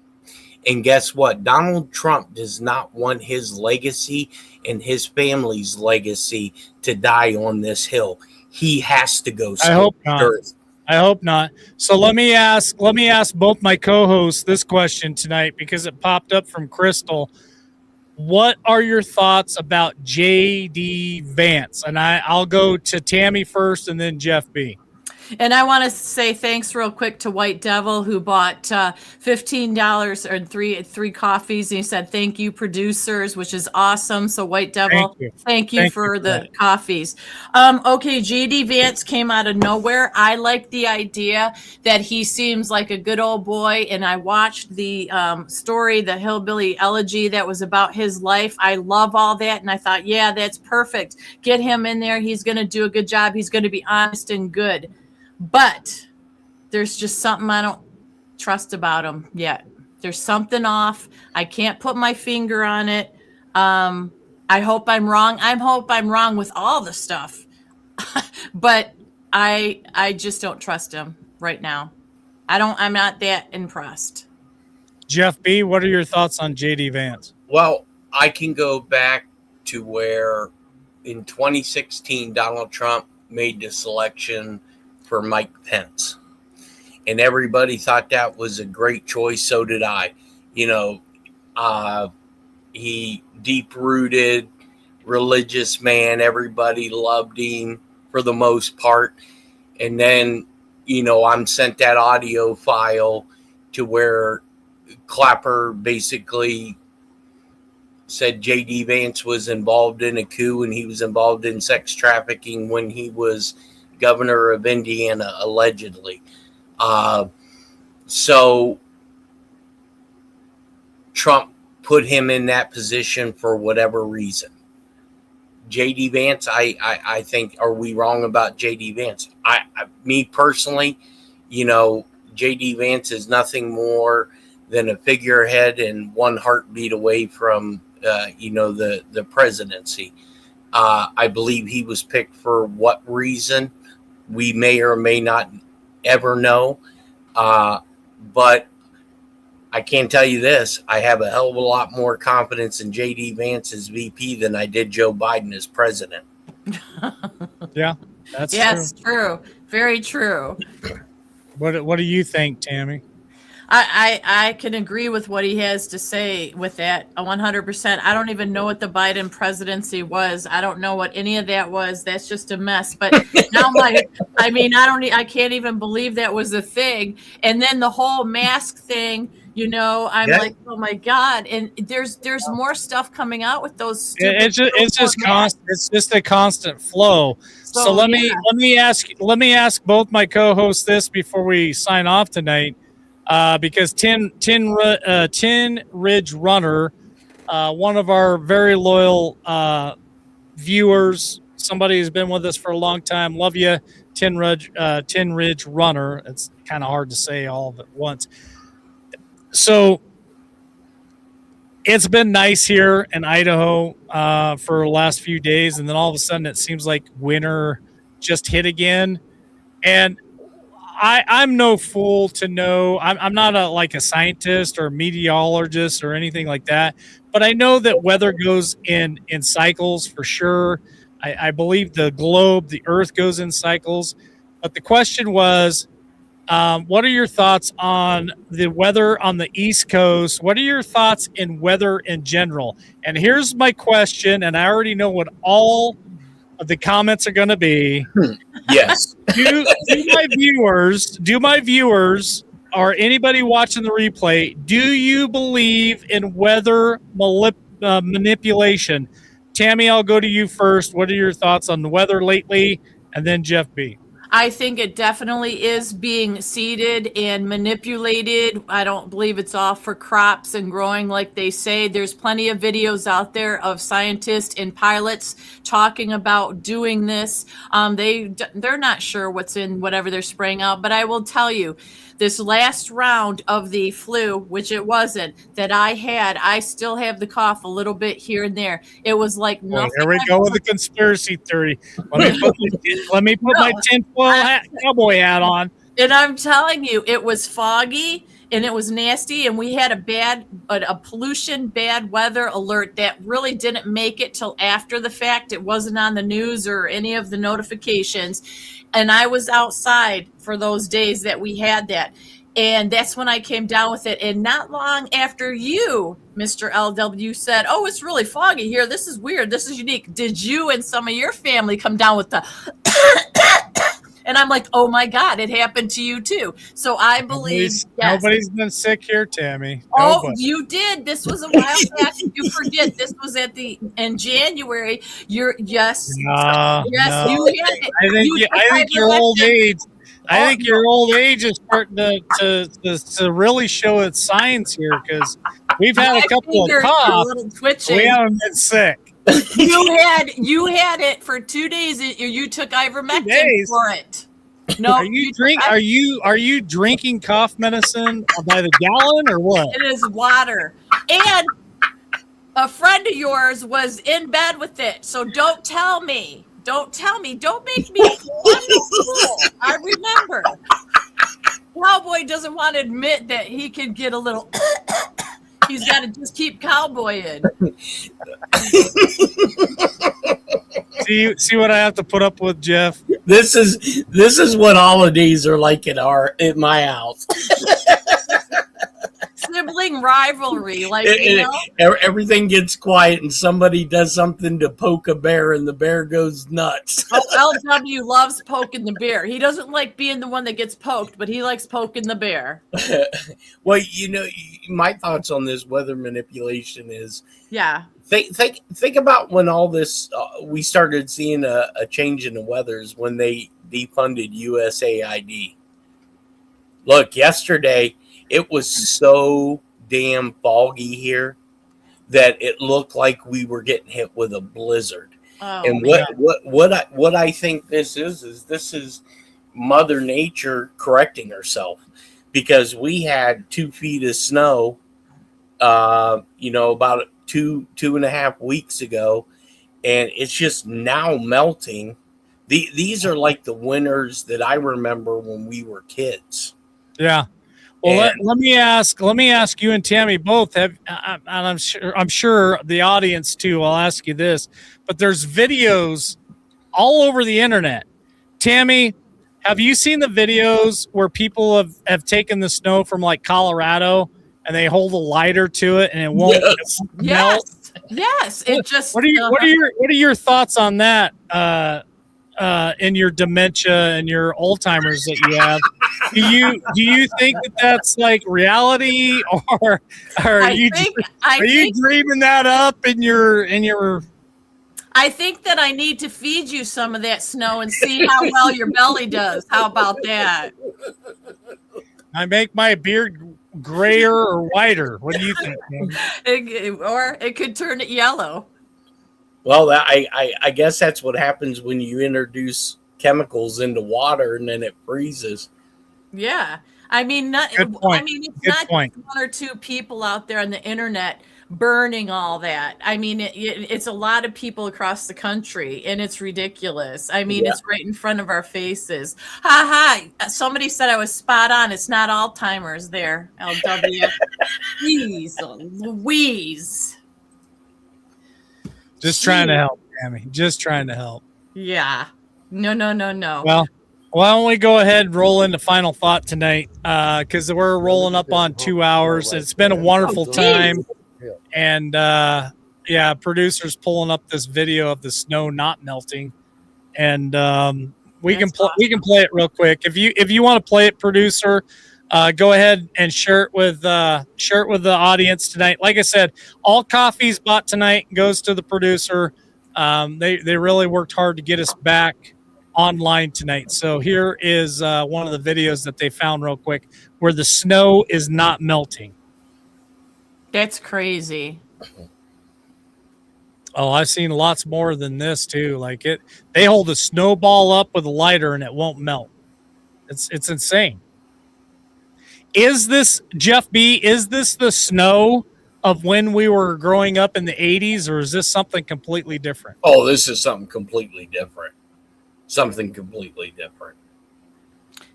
And guess what? Donald Trump does not want his legacy and his family's legacy to die on this hill. He has to go. I hope not. I hope not. So let me ask both my co-hosts this question tonight because it popped up from Crystal. What are your thoughts about J.D. Vance? And I'll go to Tammy first and then Jeff B. And I want to say thanks real quick to White Devil, who bought $15 or three coffees. And he said, thank you, producers, which is awesome. So White Devil, thank you for the coffees. Okay, J.D. Vance came out of nowhere. I like the idea that he seems like a good old boy. And I watched the story, the Hillbilly Elegy, that was about his life. I love all that. And I thought, yeah, that's perfect. Get him in there. He's going to do a good job. He's going to be honest and good. But there's just something I don't trust about him yet. There's something off. I can't put my finger on it. I hope I'm wrong. I hope I'm wrong with all the stuff. But I just don't trust him right now. I'm not that impressed. Jeff B., what are your thoughts on J.D. Vance? Well, I can go back to where in 2016 Donald Trump made the selection for Mike Pence, and everybody thought that was a great choice. So did I. He deep-rooted, religious man. Everybody loved him for the most part. And then, I'm sent that audio file to where Clapper basically said J.D. Vance was involved in a coup and he was involved in sex trafficking when he was governor of Indiana, allegedly. So Trump put him in that position for whatever reason. J.D. Vance, I think, are we wrong about J.D. Vance? Me personally, J.D. Vance is nothing more than a figurehead and one heartbeat away from, the presidency. I believe he was picked for what reason we may or may not ever know. But I can tell you this, I have a hell of a lot more confidence in J.D. Vance as VP than I did Joe Biden as president. Yeah, that's true. Very true. What do you think, Tammy? I can agree with what he has to say with that 100%. I don't even know what the Biden presidency was. I don't know what any of that was. That's just a mess. But now I can't even believe that was a thing. And then the whole mask thing, I'm like, oh my God. And there's more stuff coming out with those. It's just constant. It's just a constant flow. So let me ask both my co-hosts this before we sign off tonight. Because Tin Ridge Runner, one of our very loyal viewers, somebody who's been with us for a long time. Love you, Tin Ridge Runner. It's kind of hard to say all of it once. So it's been nice here in Idaho for the last few days, and then all of a sudden it seems like winter just hit again. And I'm no fool to know. I'm not a scientist or meteorologist or anything like that, but I know that weather goes in cycles for sure. I believe the globe, the earth goes in cycles. But the question was, what are your thoughts on the weather on the East Coast? What are your thoughts in weather in general? And here's my question, and I already know what all of the comments are going to be. Yes. Do my viewers or anybody watching the replay, do you believe in weather manipulation? Tammy, I'll go to you first. What are your thoughts on the weather lately? And then Jeff B. I think it definitely is being seeded and manipulated. I don't believe it's all for crops and growing like they say. There's plenty of videos out there of scientists and pilots talking about doing this. They're not sure what's in whatever they're spraying out, but I will tell you, this last round of the flu, which it wasn't, that I had, I still have the cough a little bit here and there. It was like nothing. There we go with the conspiracy theory. Let me put my tinfoil cowboy hat on. And I'm telling you, it was foggy and it was nasty, and we had a pollution bad weather alert that really didn't make it till after the fact. It wasn't on the news or any of the notifications. And I was outside for those days that we had that. And that's when I came down with it. And not long after you, Mr. LW, said, oh, it's really foggy here. This is weird. This is unique. Did you and some of your family come down with the... And I'm like, oh, my God, it happened to you, too. So I believe... Nobody's been sick here, Tammy. Oh, Nobody. you did. This was a while back. You forget. This was in January. You had it. I think your old age... I think your old age is starting to really show its signs here, because we've had a couple of coughs. We haven't been sick. You had it for 2 days. You took ivermectin for it. No, are you drinking cough medicine by the gallon or what? It is water. And a friend of yours was in bed with it. So don't tell me. Don't make me fool. I remember. Cowboy doesn't want to admit that he can get a little. He's got to just keep cowboying. See what I have to put up with, Jeff? This is what holidays are like at my house. Sibling rivalry, everything gets quiet and somebody does something to poke a bear and the bear goes nuts. Oh, LW loves poking the bear. He doesn't like being the one that gets poked, but he likes poking the bear. Well, my thoughts on this weather manipulation is, think about when all this we started seeing a change in the weathers when they defunded USAID. Look, yesterday it was so damn foggy here that it looked like we were getting hit with a blizzard. Oh, and what I think this is Mother Nature correcting herself, because we had 2 feet of snow, about 2.5 weeks ago, and it's just now melting. These are like the winters that I remember when we were kids. Yeah. Well, let me ask you and Tammy both. And I'm sure the audience too. I'll ask you this, but there's videos all over the internet. Tammy, have you seen the videos where people have taken the snow from like Colorado and they hold a lighter to it and it won't melt? Yes. It just. What are your thoughts on that? In your dementia and your Alzheimer's that you have, do you think that that's like reality, or are you dreaming that up in your? I think that I need to feed you some of that snow and see how well your belly does. How about that? I make my beard grayer or whiter. What do you think? Or it could turn it yellow. Well, I guess that's what happens when you introduce chemicals into water and then it freezes. Yeah. I mean, it's not one or two people out there on the internet burning all that. I mean, it's a lot of people across the country, and it's ridiculous. I mean, It's right in front of our faces. Ha ha. Somebody said I was spot on. It's not Alzheimer's there, LW. Please, Louise. Just trying to help, Tammy. Just trying to help. Yeah. No. Well, why don't we go ahead and roll into final thought tonight? Because we're rolling up on 2 hours. It's been a wonderful time. And producers pulling up this video of the snow not melting. And we can play it real quick. If you want to play it, producer, go ahead and share it with the audience tonight. Like I said, all coffees bought tonight goes to the producer. They really worked hard to get us back online tonight. So here is one of the videos that they found real quick where the snow is not melting. That's crazy. Oh, I've seen lots more than this too. Like they hold a snowball up with a lighter and it won't melt. It's insane. Is this, Jeff B, is this the snow of when we were growing up in the 80s, or is this something completely different? Oh, this is something completely different. Something completely different.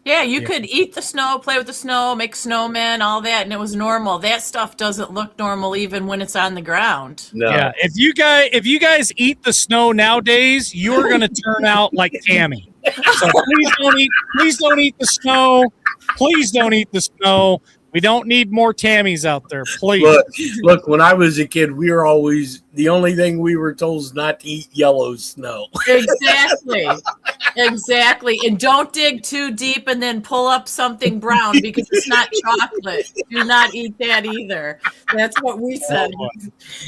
Yeah, you could eat the snow, play with the snow, make snowmen, all that, and it was normal. That stuff doesn't look normal even when it's on the ground. No. Yeah, if you guys eat the snow nowadays, you're gonna turn out like Tammy. So please don't eat the snow. Please don't eat the snow. We don't need more Tammys out there, please. Look, when I was a kid, we were always, the only thing we were told is not to eat yellow snow. Exactly. And don't dig too deep and then pull up something brown because it's not chocolate. Do not eat that either. That's what we said.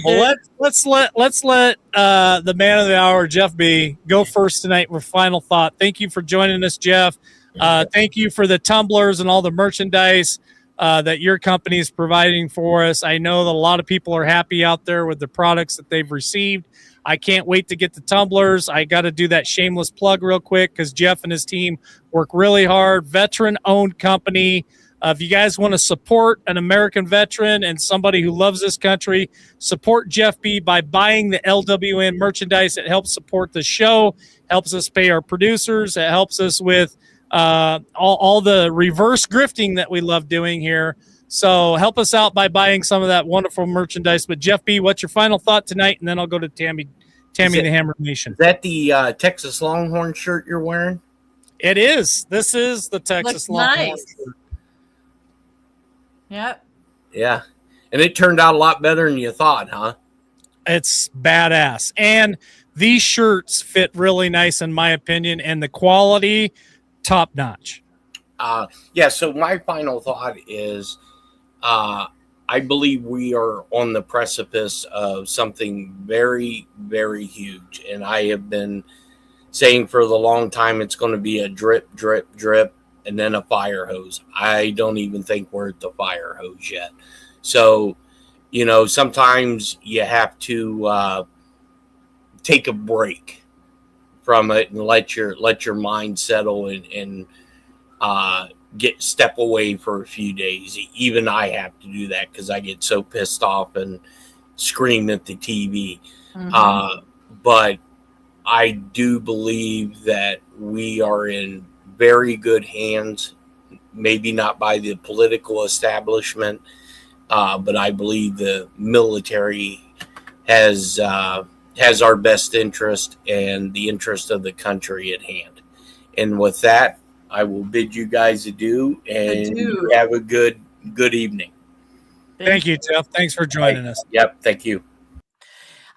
Well, let's let the man of the hour, Jeff B, go first tonight with final thought. Thank you for joining us, Jeff. Thank you for the tumblers and all the merchandise that your company is providing for us. I know that a lot of people are happy out there with the products that they've received. I can't wait to get the tumblers. I got to do that shameless plug real quick because Jeff and his team work really hard. Veteran-owned company. If you guys want to support an American veteran and somebody who loves this country, support Jeff B by buying the LWN merchandise. It helps support the show, helps us pay our producers. It helps us with all the reverse grifting that we love doing here. So help us out by buying some of that wonderful merchandise. But Jeff B, what's your final thought tonight? And then I'll go to Tammy and the Hammer Nation. Is that the Texas Longhorn shirt you're wearing? It is. This is the Texas Longhorn shirt. Yep. Yeah. And it turned out a lot better than you thought, huh? It's badass. And these shirts fit really nice in my opinion. And the quality, top notch. So my final thought is I believe we are on the precipice of something very, very huge. And I have been saying for the long time it's going to be a drip, drip, drip, and then a fire hose. I don't even think we're at the fire hose yet. So, sometimes you have to take a break from it and let your mind settle and step away for a few days. Even I have to do that because I get so pissed off and scream at the TV. Mm-hmm. But I do believe that we are in very good hands, maybe not by the political establishment, but I believe the military has our best interest and the interest of the country at hand. And with that, I will bid you guys adieu, and you have a good evening. Thank you, Jeff. Thanks for joining us. Yep, thank you.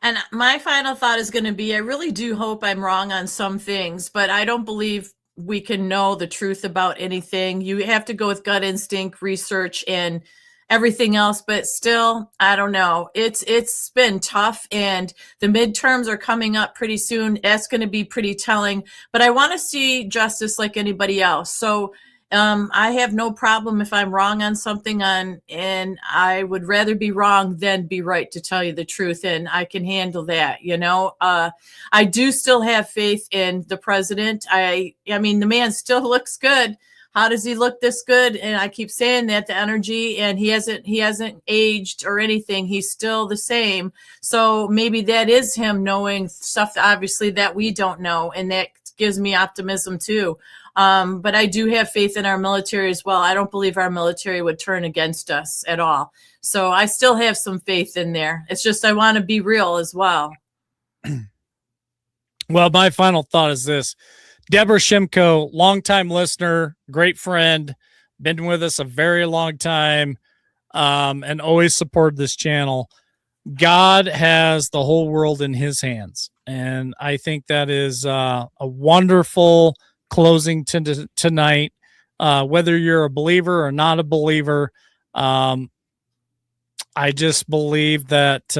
And my final thought is going to be, I really do hope I'm wrong on some things, but I don't believe we can know the truth about anything. You have to go with gut instinct, research, and everything else, but still, I don't know. It's been tough, and the midterms are coming up pretty soon. That's going to be pretty telling, but I want to see justice like anybody else. So I have no problem if I'm wrong on something and I would rather be wrong than be right, to tell you the truth. And I can handle that. I do still have faith in the president. I mean, the man still looks good. How does he look this good? And I keep saying that, the energy, and he hasn't aged or anything. He's still the same. So maybe that is him knowing stuff obviously that we don't know. And that gives me optimism too. But I do have faith in our military as well. I don't believe our military would turn against us at all. So I still have some faith in there. It's just, I want to be real as well. Well, my final thought is this. Deborah Shimko, longtime listener, great friend, been with us a very long time, and always supported this channel. God has the whole world in his hands. And I think that is a wonderful closing to tonight. Whether you're a believer or not a believer, I just believe that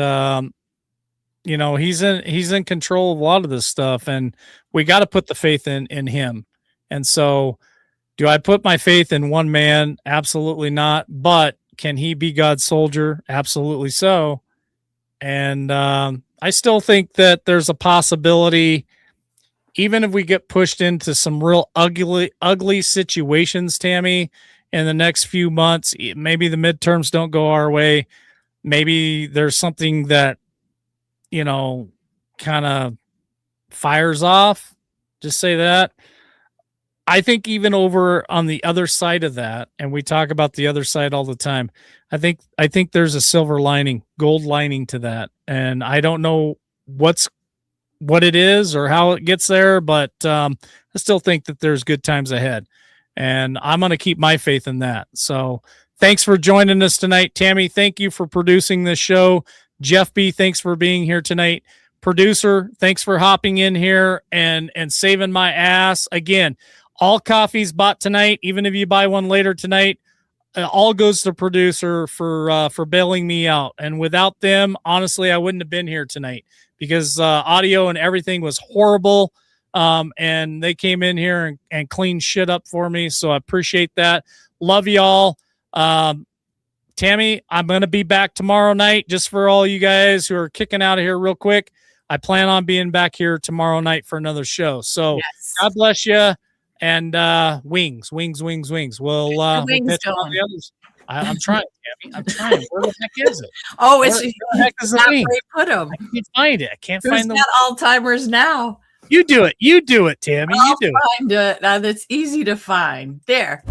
he's in control of a lot of this stuff, and we got to put the faith in him. And so, do I put my faith in one man? Absolutely not. But can he be God's soldier? Absolutely so. And I still think that there's a possibility, even if we get pushed into some real ugly situations, Tammy, in the next few months, maybe the midterms don't go our way. Maybe there's something that, kind of fires off. Just say that. I think even over on the other side of that, and we talk about the other side all the time, I think there's a silver lining, gold lining to that. And I don't know what it is or how it gets there, but I still think that there's good times ahead. And I'm going to keep my faith in that. So thanks for joining us tonight. Tammy, thank you for producing this show. Jeff B., thanks for being here tonight. Producer, thanks for hopping in here and saving my ass. Again, all coffees bought tonight, even if you buy one later tonight, all goes to producer for bailing me out. And without them, honestly, I wouldn't have been here tonight because audio and everything was horrible. And they came in here and cleaned shit up for me. So I appreciate that. Love y'all. Tammy, I'm going to be back tomorrow night just for all you guys who are kicking out of here real quick. I plan on being back here tomorrow night for another show. So yes. God bless you. And wings. We'll wings pitch all the others. I'm trying, Tammy. I'm trying. Where the heck is it? Oh, where the heck is the wing? Put them. I can't find it. I can't find them. Got Alzheimer's now. You do it. You do it, Tammy. You do it. Find it. Now that's easy to find. There.